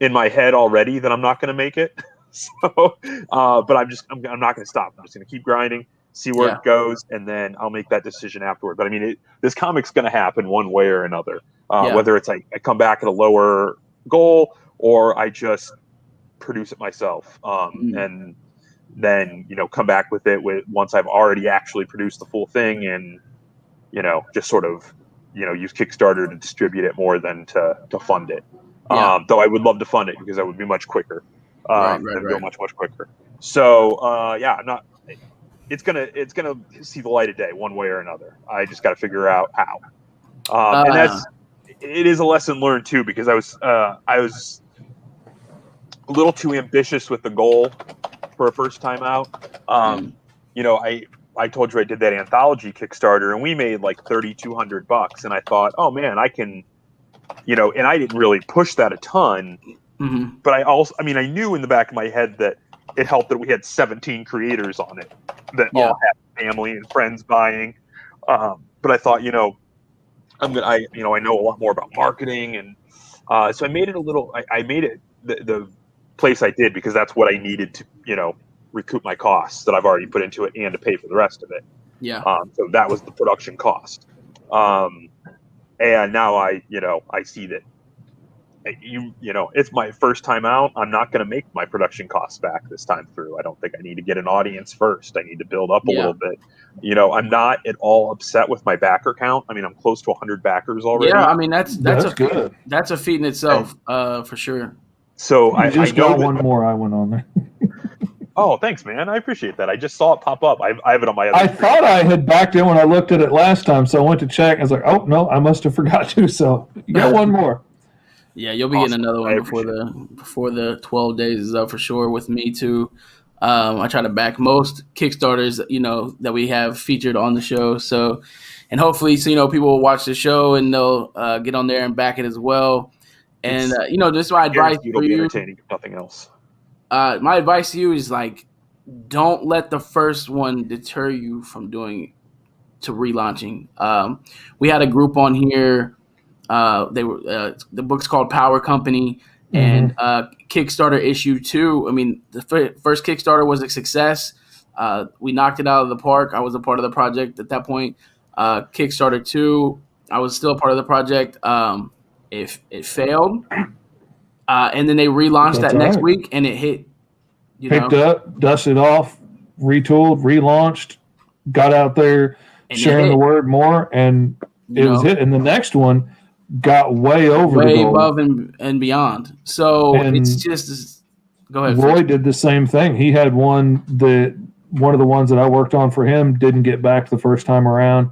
in my head already that I'm not going to make it. So, but I'm not going to stop. I'm just going to keep grinding, see where it goes, and then I'll make that decision afterward. But I mean, this comic's going to happen one way or another. Whether it's I come back at a lower goal or I just produce it myself, and then come back with it once I've already actually produced the full thing, and just sort of use Kickstarter to distribute it more than to fund it. Though I would love to fund it because that would be much quicker. Go much quicker. So I'm not. It's gonna see the light of day one way or another. I just got to figure out how. And it is a lesson learned too, because I was a little too ambitious with the goal for a first time out. I told you I did that anthology Kickstarter, and we made like $3,200, and I thought, oh man, I can, and I didn't really push that a ton. But I knew in the back of my head that it helped that we had 17 creators on it that all had family and friends buying. But I thought, I know a lot more about marketing, and so I made it I made it the place I did because that's what I needed to, recoup my costs that I've already put into it and to pay for the rest of it. So that was the production cost. And now I see that it's my first time out. I'm not going to make my production costs back this time through. I don't think I need to get an audience first. I need to build up a little bit. I'm not at all upset with my backer count. I mean, I'm close to 100 backers already. Yeah, I mean that's good. That's a feat in itself, for sure. So I just got one more. I went on there. Oh, thanks, man. I appreciate that. I just saw it pop up. I have it on my other screen. Thought I had backed in when I looked at it last time, so I went to check. I was like, oh, no, I must have forgot to. So you got one more. Yeah, you'll be getting another one before the 12 days is up for sure with me too. I try to back most Kickstarters, that we have featured on the show. So, and hopefully, people will watch the show and they'll get on there and back it as well. And, just my advice for you. Entertaining, if nothing else. My advice to you is don't let the first one deter you from relaunching. We had a group on here. They were the book's called Power Company, and Kickstarter issue 2. I mean, the first Kickstarter was a success. We knocked it out of the park. I was a part of the project at that point. Kickstarter 2, I was still a part of the project. It failed. And then they relaunched that next week, and it hit. Picked up, dusted off, retooled, relaunched, got out there, and sharing the word more, and it was hit. And the next one got way above and beyond. So it's just go ahead. Roy did the same thing. He had one of the ones that I worked on for him didn't get back the first time around.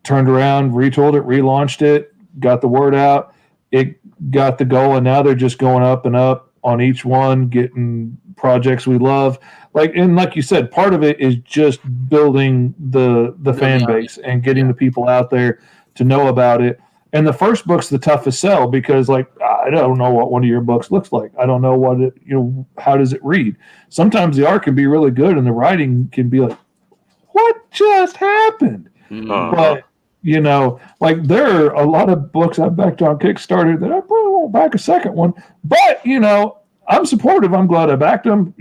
Turned around, retooled it, relaunched it, got the word out. It got the goal, and now they're just going up and up on each one, getting projects we love. Like you said, part of it is just building the fan base and getting the people out there to know about it. And the first book's the toughest sell because, I don't know what one of your books looks like. I don't know what it, how does it read? Sometimes the art can be really good and the writing can be like, what just happened? But there are a lot of books I've backed on Kickstarter that I probably won't back a second one. But, I'm supportive. I'm glad I backed them,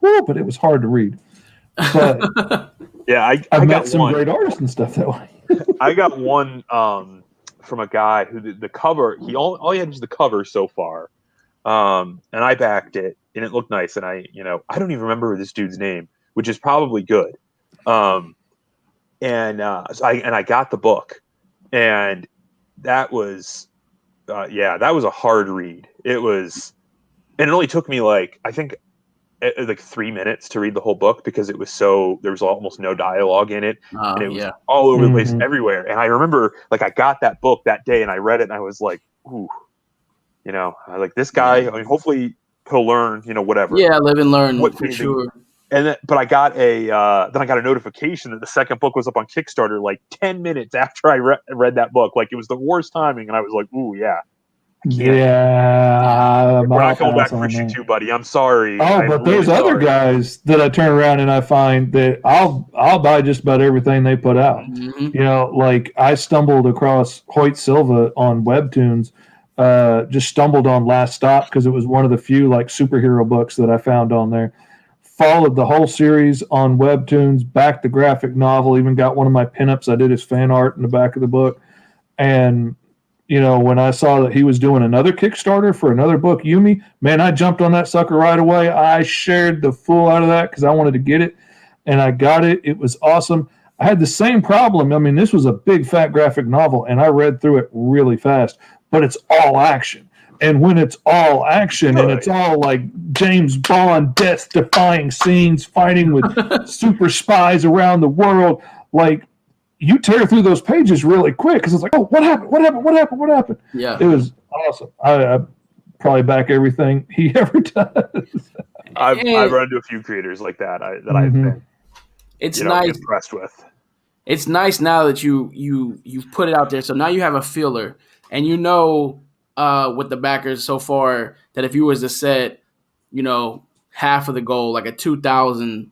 but it was hard to read. But I met got some great artists and stuff that way. I got one from a guy who the cover, all he had was the cover so far. And I backed it and it looked nice. And I don't even remember this dude's name, which is probably good. So I got the book, and that was a hard read. It was, and it only took me I think 3 minutes to read the whole book because it was there was almost no dialogue in it, and it was all over the place everywhere. And I remember I got that book that day and I read it and I was like, ooh, I this guy. I mean, hopefully he'll learn, whatever. Yeah, live and learn for sure. but I got then I got a notification that the second book was up on Kickstarter like 10 minutes after I read that book. Like, it was the worst timing, and I was like, "Ooh, yeah, yeah, we're not coming back for issue 2, buddy. I'm sorry." Oh, but there's other guys that I turn around and I find that I'll buy just about everything they put out. Mm-hmm. You know, like I stumbled across Hoyt Silva on Webtoons. Just stumbled on Last Stop because it was one of the few like superhero books that I found on there. Followed the whole series on Webtoons, backed the graphic novel, even got one of my pinups I did as fan art in the back of the book. And, you know, when I saw that he was doing another Kickstarter for another book, Yumi, man, I jumped on that sucker right away. I shared the fool out of that because I wanted to get it. And I got it. It was awesome. I had the same problem. I mean, this was a big, fat graphic novel, and I read through it really fast. But it's all action. And when it's all action and it's all like James Bond death-defying scenes fighting with super spies around the world, like you tear through those pages really quick because it's like, oh, what happened? What happened? What happened? What happened? Yeah. It was awesome. I probably back everything he ever does. I've run into a few creators like that I've been nice. impressed with. It's nice now that you've put it out there. So now you have a feeler. And you know, with the backers so far, that if you was to set, you know, half of the goal, like a $2,000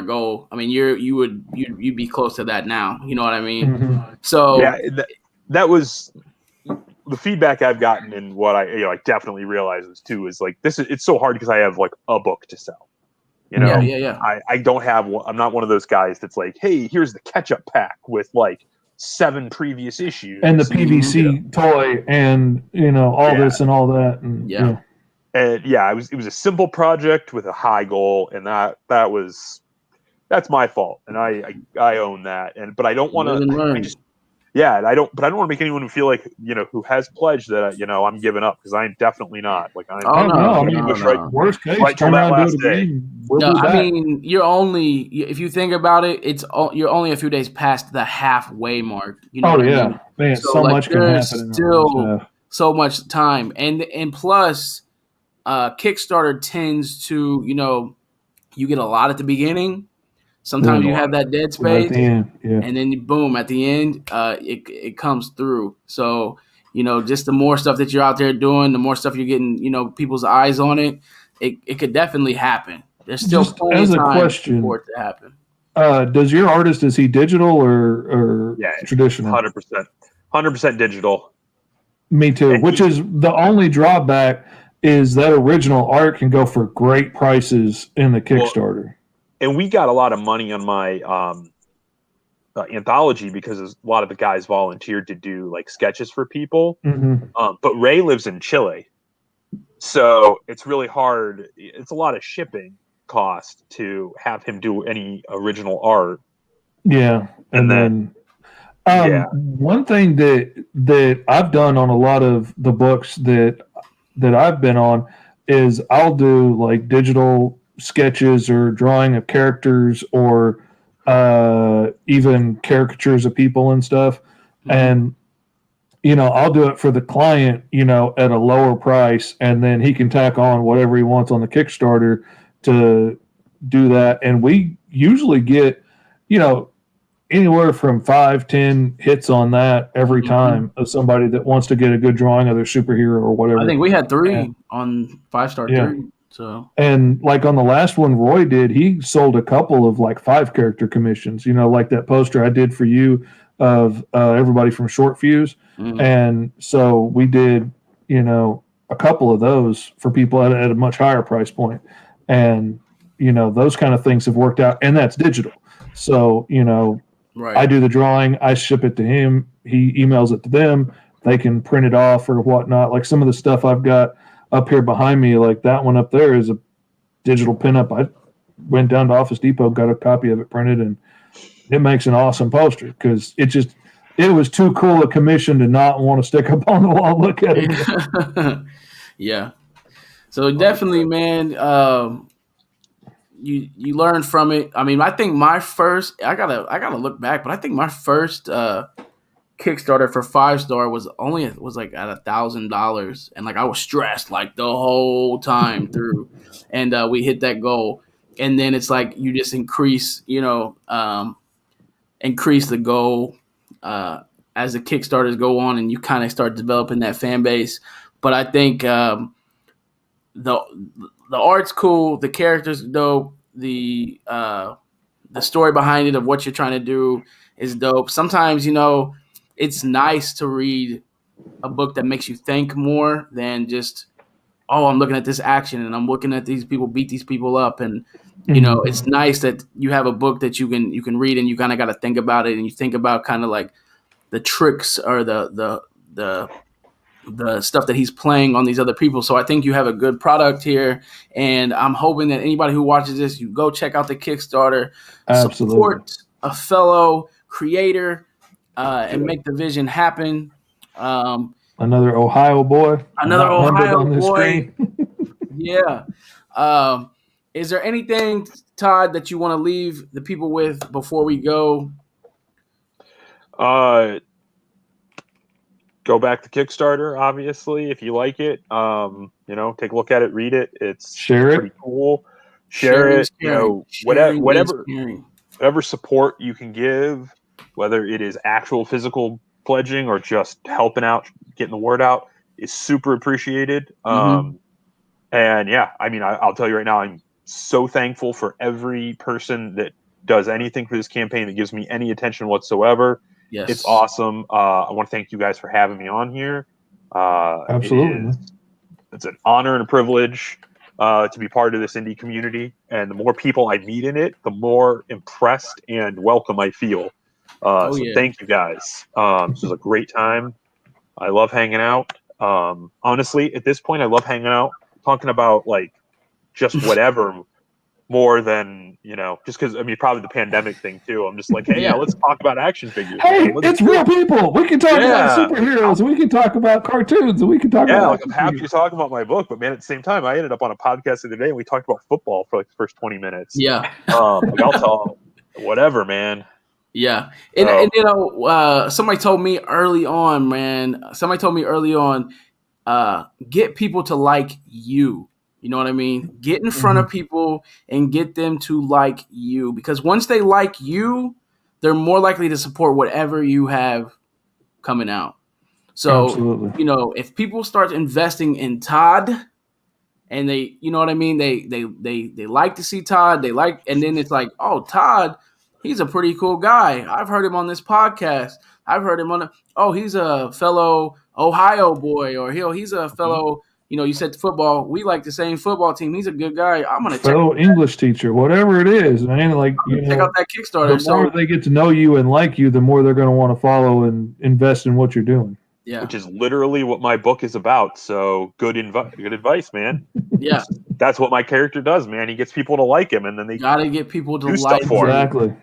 goal, I mean, you'd be close to that now. You know what I mean? Mm-hmm. So yeah, that was the feedback I've gotten, and what I definitely realizes too is like it's so hard because I have like a book to sell. You know, yeah. I don't have. I'm not one of those guys that's like, hey, here's the catch-up pack with like 7 previous issues and the PVC toy and all this and all that and it was a simple project with a high goal, and that's my fault, and I own that, but I don't want to I don't want to make anyone feel like who has pledged that I'm giving up, because I'm definitely not. Like worst case, right till that last day. I mean, if you think about it, you're only a few days past the halfway mark. You know? Oh yeah, I mean? Man, so much can happen. Still so much time, and plus, Kickstarter tends to you get a lot at the beginning. Sometimes you have that dead space, and then boom, at the end, it comes through. So, just the more stuff that you're out there doing, the more stuff you're getting, people's eyes on it. It could definitely happen. There's still plenty of time for it to happen. Does your artist, is he digital or traditional? 100% digital. Me too. Which is the only drawback, is that original art can go for great prices in the Kickstarter. And we got a lot of money on my anthology because a lot of the guys volunteered to do like sketches for people. Mm-hmm. But Ray lives in Chile, so it's really hard. It's a lot of shipping cost to have him do any original art. Yeah, and then one thing that I've done on a lot of the books that I've been on is I'll do like digital sketches or drawing of characters or even caricatures of people and stuff. Mm-hmm. And I'll do it for the client at a lower price, and then he can tack on whatever he wants on the Kickstarter to do that. And we usually get anywhere from 5-10 hits on that every time of somebody that wants to get a good drawing of their superhero or whatever. I think we had 3 on FiveStar 3. So, and like on the last one Roy did, he sold a couple of like 5 character commissions, like that poster I did for you of everybody from Short Fuse. Mm-hmm. And so we did, a couple of those for people at a much higher price point. And, those kind of things have worked out, and that's digital. So, right. I do the drawing, I ship it to him, he emails it to them, they can print it off or whatnot. Like some of the stuff I've got up here behind me, like that one up there is a digital pinup. I went down to Office Depot, got a copy of it printed, and it makes an awesome poster because it was too cool a commission to not want to stick up on the wall and look at it. Yeah. So definitely, man, you learn from it. I mean, I think my first, I gotta look back, but I think my first Kickstarter for FiveStar was like at $1,000, and like I was stressed like the whole time through, and we hit that goal. and then it's like you just increase the goal as the Kickstarters go on, and you kind of start developing that fan base. But I think the art's cool, the characters dope, the story behind it of what you're trying to do is dope. Sometimes, it's nice to read a book that makes you think more than just, oh, I'm looking at this action and I'm looking at these people beat these people up. And, it's nice that you have a book that you can read and you kind of got to think about it, and you think about kind of like the tricks or the stuff that he's playing on these other people. So I think you have a good product here, and I'm hoping that anybody who watches this, you go check out the Kickstarter, support a fellow creator, and make the vision happen. Another Ohio boy. Yeah. Is there anything, Todd, that you want to leave the people with before we go? Go back to Kickstarter, obviously, if you like it. Take a look at it, read it. It's pretty cool. Share it. Whatever support you can give, whether it is actual physical pledging or just helping out, getting the word out, is super appreciated. And yeah, I'll tell you right now, I'm so thankful for every person that does anything for this campaign, that gives me any attention whatsoever. Yes. It's awesome. I want to thank you guys for having me on here. Absolutely. It's an honor and a privilege to be part of this indie community. And the more people I meet in it, the more impressed and welcome I feel. Thank you guys. This was a great time. I love hanging out. Honestly, at this point, I love hanging out, talking about like just whatever more than, just because, probably the pandemic thing too. I'm just like, hey, let's talk about action figures. Hey, it's real people. We can talk about superheroes. We can talk about cartoons. And we can talk about. I'm happy to talk about my book, but man, at the same time, I ended up on a podcast the other day and we talked about football for like the first 20 minutes. Yeah. I'll tell whatever, man. Yeah. And somebody told me early on, get people to like you. You know what I mean? Get in front of people and get them to like you, because once they like you, they're more likely to support whatever you have coming out. So, absolutely. If people start investing in Todd and they, you know what I mean? They like to see Todd, and then it's like, oh, Todd, he's a pretty cool guy. I've heard him on this podcast. I've heard him he's a fellow Ohio boy, or he's a fellow, you said football. We like the same football team. He's a good guy. I'm going to check out English teacher, whatever it is, man. Like, check out that Kickstarter. The more they get to know you and like you, the more they're going to want to follow and invest in what you're doing. Yeah. Which is literally what my book is about. So good advice, man. Yeah. That's what my character does, man. He gets people to like him, and then they got to get people to like him. Exactly.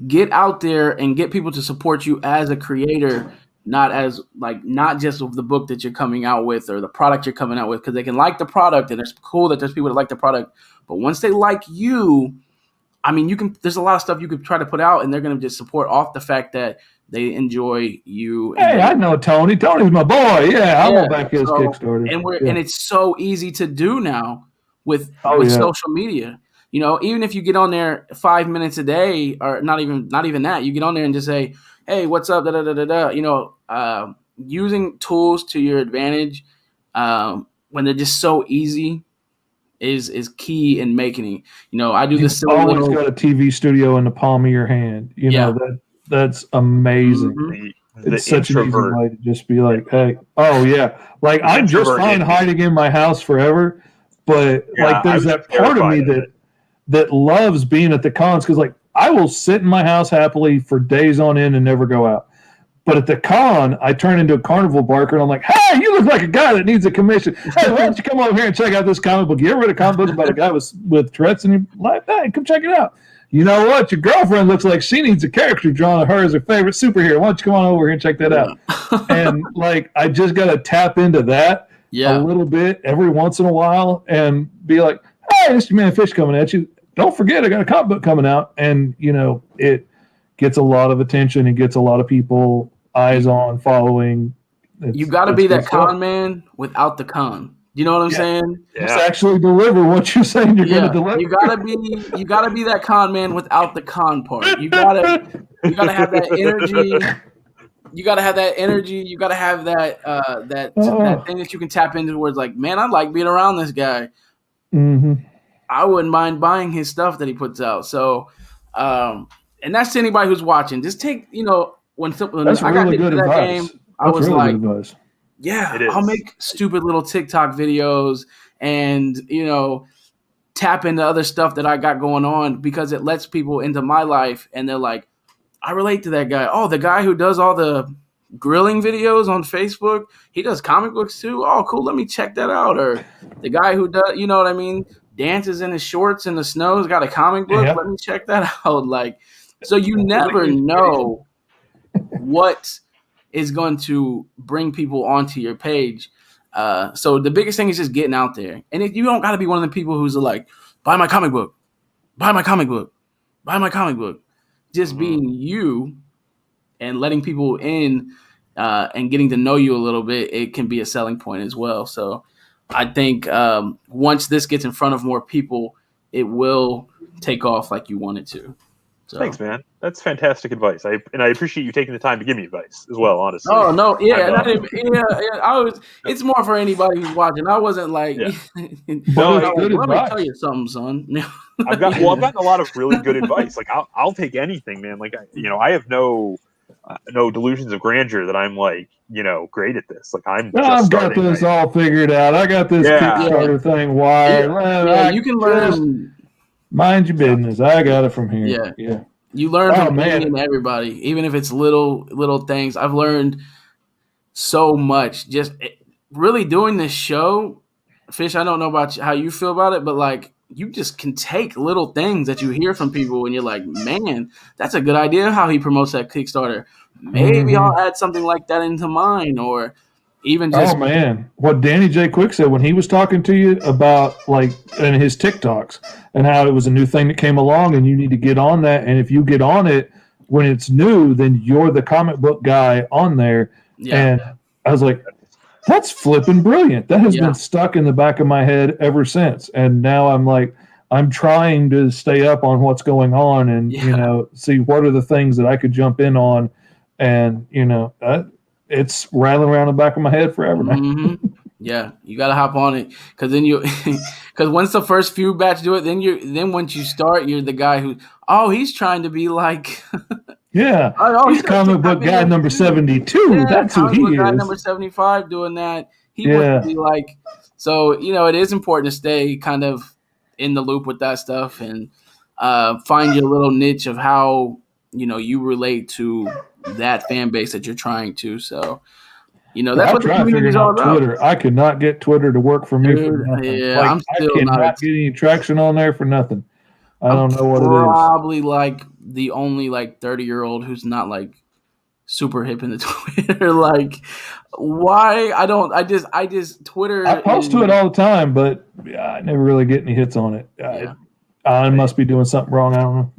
Get out there and get people to support you as a creator, not just of the book that you're coming out with or the product you're coming out with, because they can like the product and it's cool that there's people that like the product. But once they like you, there's a lot of stuff you could try to put out and they're going to just support off the fact that they enjoy you. Hey, I know Tony. Tony's my boy. Yeah, I will back his Kickstarter. And it's so easy to do now with social media. Even if you get on there 5 minutes a day, or not even that, you get on there and just say, hey, what's up? Using tools to your advantage when they're just so easy is key in making it. I do this. You've always got a TV studio in the palm of your hand. That's amazing. Mm-hmm. It's such an easy way to just be like, hey, like I'm just fine hiding in my house forever, but like there's that part of me that loves being at the cons, because like I will sit in my house happily for days on end and never go out. But at the con, I turn into a carnival barker, and I'm like, hey, you look like a guy that needs a commission. Hey, why don't you come over here and check out this comic book? You ever read a comic book about a guy with Tourette's? And you're like, hey, come check it out. You know what? Your girlfriend looks like she needs a character drawn of her as her favorite superhero. Why don't you come on over here and check that out? And like, I just got to tap into that a little bit every once in a while and be like, hey, this is your man Fish coming at you. Don't forget, I got a comic book coming out. And, it gets a lot of attention and gets a lot of people eyes on, following. You got to be that con man without the con. You know what I'm saying? Just actually deliver what you're saying you're going to deliver. You gotta be that con man without the con part. You gotta have that energy. You gotta have that energy. You gotta have that that thing that you can tap into where it's like, man, I like being around this guy. Mm-hmm. I wouldn't mind buying his stuff that he puts out. So, and that's to anybody who's watching. Just take, when that's I got into that game, I was really like, good advice. Yeah, I'll make stupid little TikTok videos and, tap into other stuff that I got going on because it lets people into my life and they're like, I relate to that guy. Oh, the guy who does all the grilling videos on Facebook, he does comic books too. Oh, cool. Let me check that out. Or the guy who does, you know what I mean? Dances in his shorts in the snow, has got a comic book. Let me check that out. Like, so you never know what is going to bring people onto your page. So the biggest thing is just getting out there. And if you don't got to be one of the people who's like, buy my comic book, buy my comic book, buy my comic book. Just being you and letting people in and getting to know you a little bit, it can be a selling point as well. So I think once this gets in front of more people, it will take off like you want it to. So. Thanks, man. That's fantastic advice. I appreciate you taking the time to give me advice as well. Honestly. Oh no, it's more for anybody who's watching. I wasn't like, let me tell you something, son. I've gotten a lot of really good advice. Like I'll take anything, man. Like I have no delusions of grandeur that I'm like great at this. Like I've got this all figured out. I got this Kickstarter thing wired. You can learn. Mind your business. I got it from here. Yeah. You learn from everybody, even if it's little things. I've learned so much just really doing this show. Fish, I don't know about how you feel about it, but like you just can take little things that you hear from people and you're like, man, that's a good idea how he promotes that Kickstarter. Maybe I'll add something like that into mine, or even just what Danny J. Quick said when he was talking to you about like in his TikToks and how it was a new thing that came along and you need to get on that, and if you get on it when it's new, then you're the comic book guy on there. And I was like, that's flipping brilliant. That has been stuck in the back of my head ever since. And now I'm trying to stay up on what's going on and see what are the things that I could jump in on, and it's rattling around the back of my head forever now. Yeah, you gotta hop on it because then because once the first few batch do it, then once you start, you're the guy who he's trying to be like he's comic book guy number 72. That's who he is. Guy number 75 doing that. He would be like, so it is important to stay kind of in the loop with that stuff and find your little niche of how you relate to that fan base that you're trying to. So, that's what the community is all about. Twitter. I could not get Twitter to work for me for nothing. Yeah, I'm still I cannot get any traction on there for nothing. I don't know what it is. Probably like the only 30-year-old who's not like super hip into Twitter. Like, why? I just Twitter. I post to it all the time, but I never really get any hits on it. I must be doing something wrong. I don't know.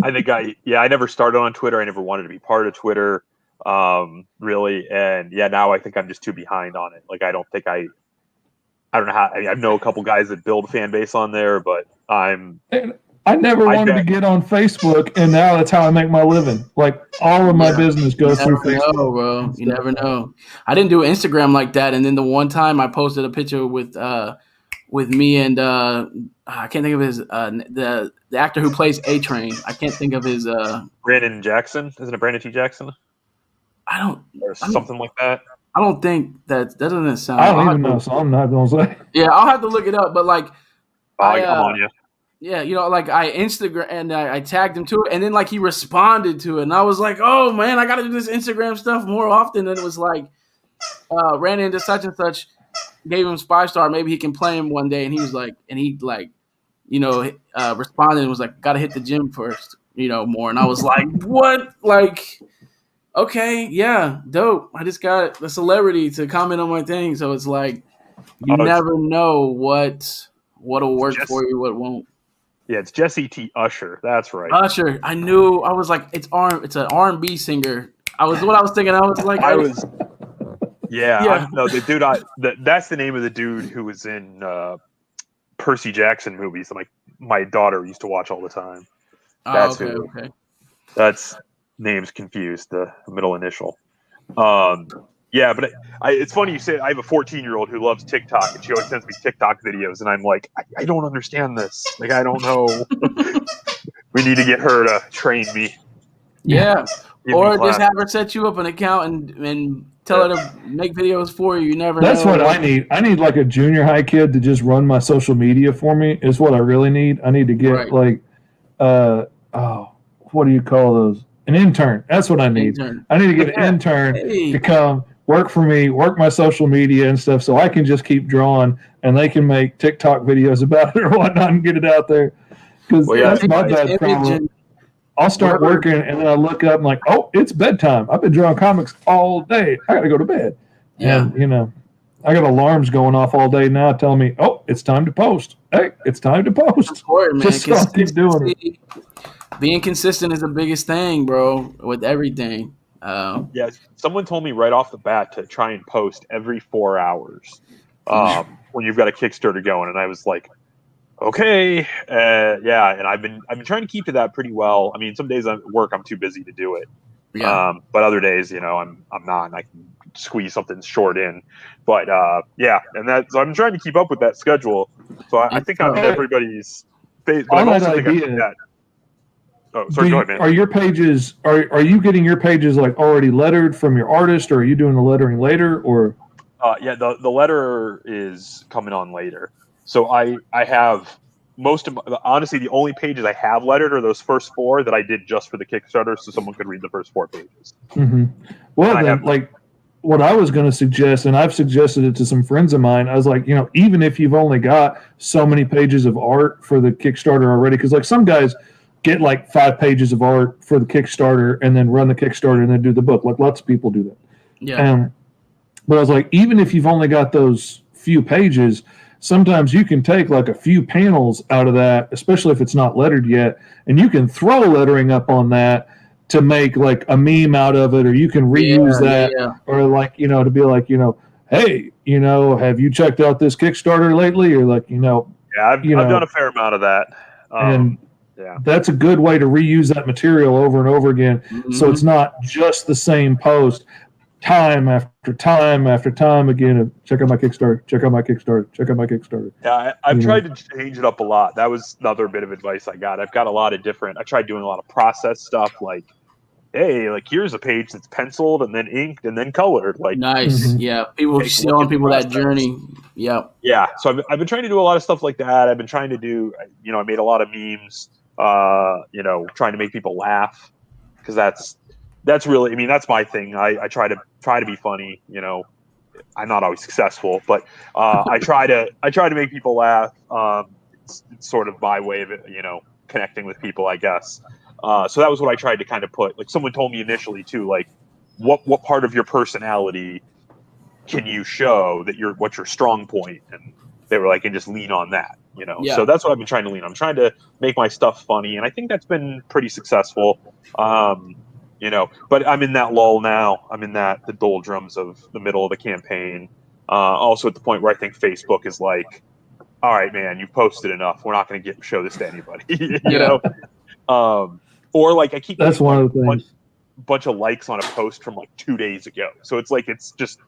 I think I never started on Twitter. I never wanted to be part of Twitter, really. And now I think I'm just too behind on it. Like, I don't know how. I know a couple guys that build a fan base on there, but I never wanted to get on Facebook, and now that's how I make my living. Like, all of my business goes through Facebook. Bro. You never know. I didn't do Instagram like that, and then the one time I posted a picture with me and I can't think of his the actor who plays A-Train. I can't think of his Brandon Jackson. Isn't it Brandon T. Jackson? Something like that. I don't think that doesn't sound. I don't even know, so I'm not gonna say. Yeah, I'll have to look it up. But like, I'm on you. Yeah, like I Instagram and I tagged him to it, and then like he responded to it, and I was like, oh man, I got to do this Instagram stuff more often. And it was like, ran into such and such, gave him FiveStar, maybe he can play him one day, and he was like, responded and was like, got to hit the gym first, more. And I was like, what, like. Okay, yeah, dope. I just got a celebrity to comment on my thing, so it's like you never know what'll work for you, what won't. Yeah, it's Jesse T. Usher. That's right. Usher. I knew. I was like, it's an R&B singer. What I was thinking. I was like, Yeah. No, the dude. That's the name of the dude who was in Percy Jackson movies. My daughter used to watch all the time. That's who. Okay. That's name's confused. The middle initial. Yeah, but it's funny you say I have a 14-year-old who loves TikTok, and she always sends me TikTok videos, and I'm like, I don't understand this. Like, I don't know. We need to get her to train me. Yeah. Or just have her set you up an account and tell her to make videos for you. You never know. That's what I need. I need like a junior high kid to just run my social media for me is what I really need. I need to get what do you call those? An intern. That's what I need. I need to get an intern to come work for me, work my social media and stuff so I can just keep drawing and they can make TikTok videos about it or whatnot and get it out there. Because that's my bad problem. I'll start working and then I look up and like, oh, it's bedtime. I've been drawing comics all day. I got to go to bed. Yeah. And, I got alarms going off all day now telling me, oh, it's time to post. Hey, it's time to post. That's important, man. Just so I keep doing it. Being consistent is the biggest thing, bro, with everything. Yeah, someone told me right off the bat to try and post every 4 hours when you've got a Kickstarter going, and I was like, okay, yeah. And I've been trying to keep to that pretty well. I mean, some days at work I'm too busy to do it, but other days, I'm not, and I can squeeze something short in. But yeah, and so I'm trying to keep up with that schedule. So I think I'm in everybody's phase. But I also think I think that. Oh, sorry, go ahead, man. Are your pages are you getting your pages like already lettered from your artist, or are you doing the lettering later? Or yeah, the letter is coming on later. So I have most of honestly the only pages I have lettered are those first 4 that I did just for the Kickstarter, so someone could read the first 4 pages. Mm-hmm. Well, then, what I was going to suggest, and I've suggested it to some friends of mine, I was like, even if you've only got so many pages of art for the Kickstarter already, because like some guys get like 5 pages of art for the Kickstarter and then run the Kickstarter and then do the book. Like lots of people do that. Yeah. But I was like, even if you've only got those few pages, sometimes you can take like a few panels out of that, especially if it's not lettered yet, and you can throw lettering up on that to make like a meme out of it, or you can reuse that, or like, to be like, hey, have you checked out this Kickstarter lately? Or like, yeah, I've done a fair amount of that. And that's a good way to reuse that material over and over again. Mm-hmm. So it's not just the same post time after time after time again. Check out my Kickstarter, check out my Kickstarter, check out my Kickstarter. Yeah, I've tried to change it up a lot. That was another bit of advice I got. I've got a lot of I tried doing a lot of process stuff like, hey, like here's a page that's penciled and then inked and then colored. Like nice. Mm-hmm. Yeah. People showing people that journey. Yeah. Yeah. So I've been trying to do a lot of stuff like that. I've been trying to do, I made a lot of memes, trying to make people laugh, because that's really, that's my thing. I try to be funny, I'm not always successful, but I try to make people laugh. It's sort of my way of it, connecting with people, I guess. So that was what I tried to kind of put. Like someone told me initially too, like what part of your personality can you show that what's your strong point? And they were like, and just lean on that, Yeah. So that's what I've been trying to lean on. I'm trying to make my stuff funny, and I think that's been pretty successful. But I'm in that lull now. I'm in the doldrums of the middle of the campaign. Also at the point where I think Facebook is like, all right, man, you've posted enough. We're not going to show this to anybody, you know? Or like I keep that's one of the things. Bunch of likes on a post from like 2 days ago. So it's like it's just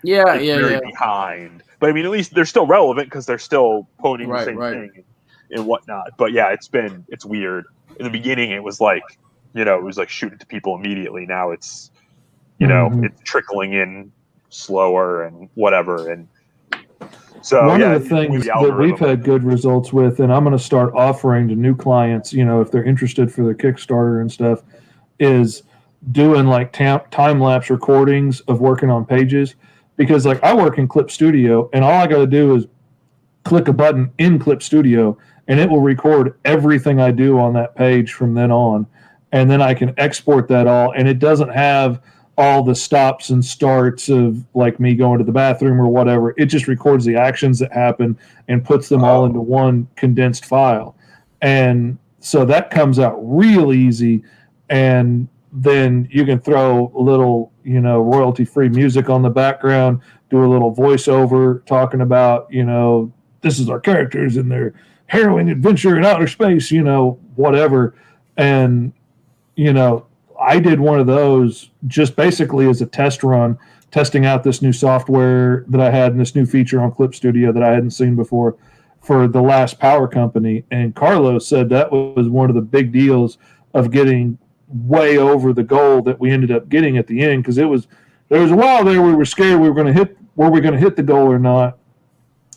very behind. But at least they're still relevant because they're still quoting the same thing and whatnot. But yeah, it's weird. In the beginning, it was like it was like shoot it to people immediately. Now it's it's trickling in slower and whatever. And so one of the things that we've had good results with, and I'm going to start offering to new clients, if they're interested for their Kickstarter and stuff, is doing like time-lapse recordings of working on pages. Because like I work in Clip Studio, and all I got to do is click a button in Clip Studio, and it will record everything I do on that page from then on. And then I can export that all, and it doesn't have all the stops and starts of like me going to the bathroom or whatever. It just records the actions that happen and puts them all into one condensed file. And so that comes out real easy. And then you can throw a little, royalty-free music on the background, do a little voiceover talking about, this is our characters and their harrowing adventure in outer space, whatever. And, I did one of those just basically as a test run, testing out this new software that I had and this new feature on Clip Studio that I hadn't seen before for the last power company. And Carlos said that was one of the big deals of getting way over the goal that we ended up getting at the end, because there was a while there we were scared we were going to hit the goal or not.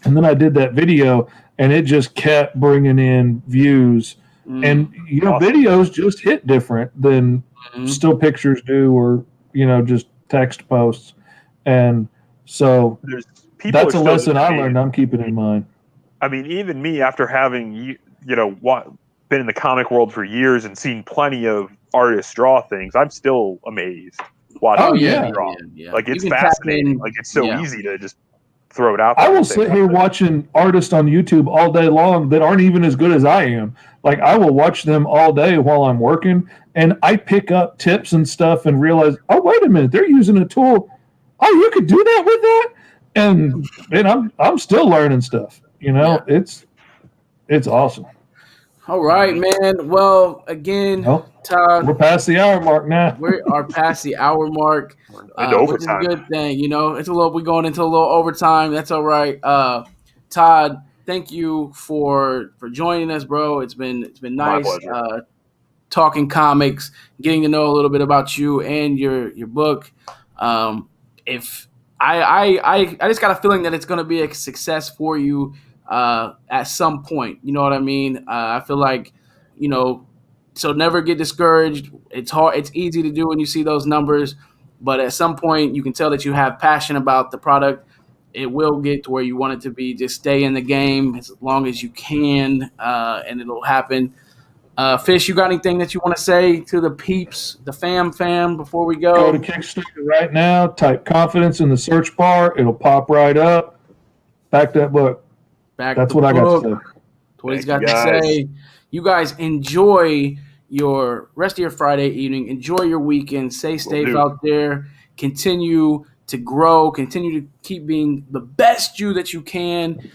And then I did that video and it just kept bringing in views. And videos just hit different than still pictures do, or just text posts. And so that's a lesson I learned I'm keeping in mind. I mean, even me, after having been in the comic world for years and seen plenty of artists draw things, I'm still amazed watching them draw. Yeah. Like, it's fascinating. Like, it's so easy to just throw it out there. I will sit here watching artists on YouTube all day long that aren't even as good as I am. Like, I will watch them all day while I'm working, and I pick up tips and stuff and realize, oh, wait a minute, they're using a tool. Oh, you could do that with that? And I'm still learning stuff. It's awesome. All right, man. Well, again, Todd, we're past the hour mark now. We are past the hour mark, which is a good thing. It's we're going into a little overtime. That's all right. Todd, thank you for joining us, bro. It's been nice talking comics, getting to know a little bit about you and your book. If I just got a feeling that it's going to be a success for you at some point. You know what I mean? I feel like, so never get discouraged. It's hard. It's easy to do when you see those numbers, but at some point you can tell that you have passion about the product. It will get to where you want it to be. Just stay in the game as long as you can, and it'll happen. Fish, you got anything that you want to say to the peeps, the fam, before we go? Go to Kickstarter right now. Type confidence in the search bar. It'll pop right up. Back that book. That's what I got to say. That's what he's got to say. You guys enjoy your rest of your Friday evening. Enjoy your weekend. Stay safe out there. Continue to grow. Continue to keep being the best you that you can.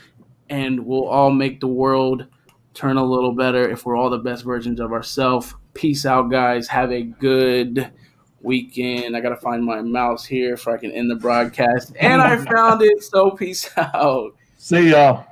And we'll all make the world turn a little better if we're all the best versions of ourselves. Peace out, guys. Have a good weekend. I got to find my mouse here so I can end the broadcast. And I found it. So peace out. See y'all.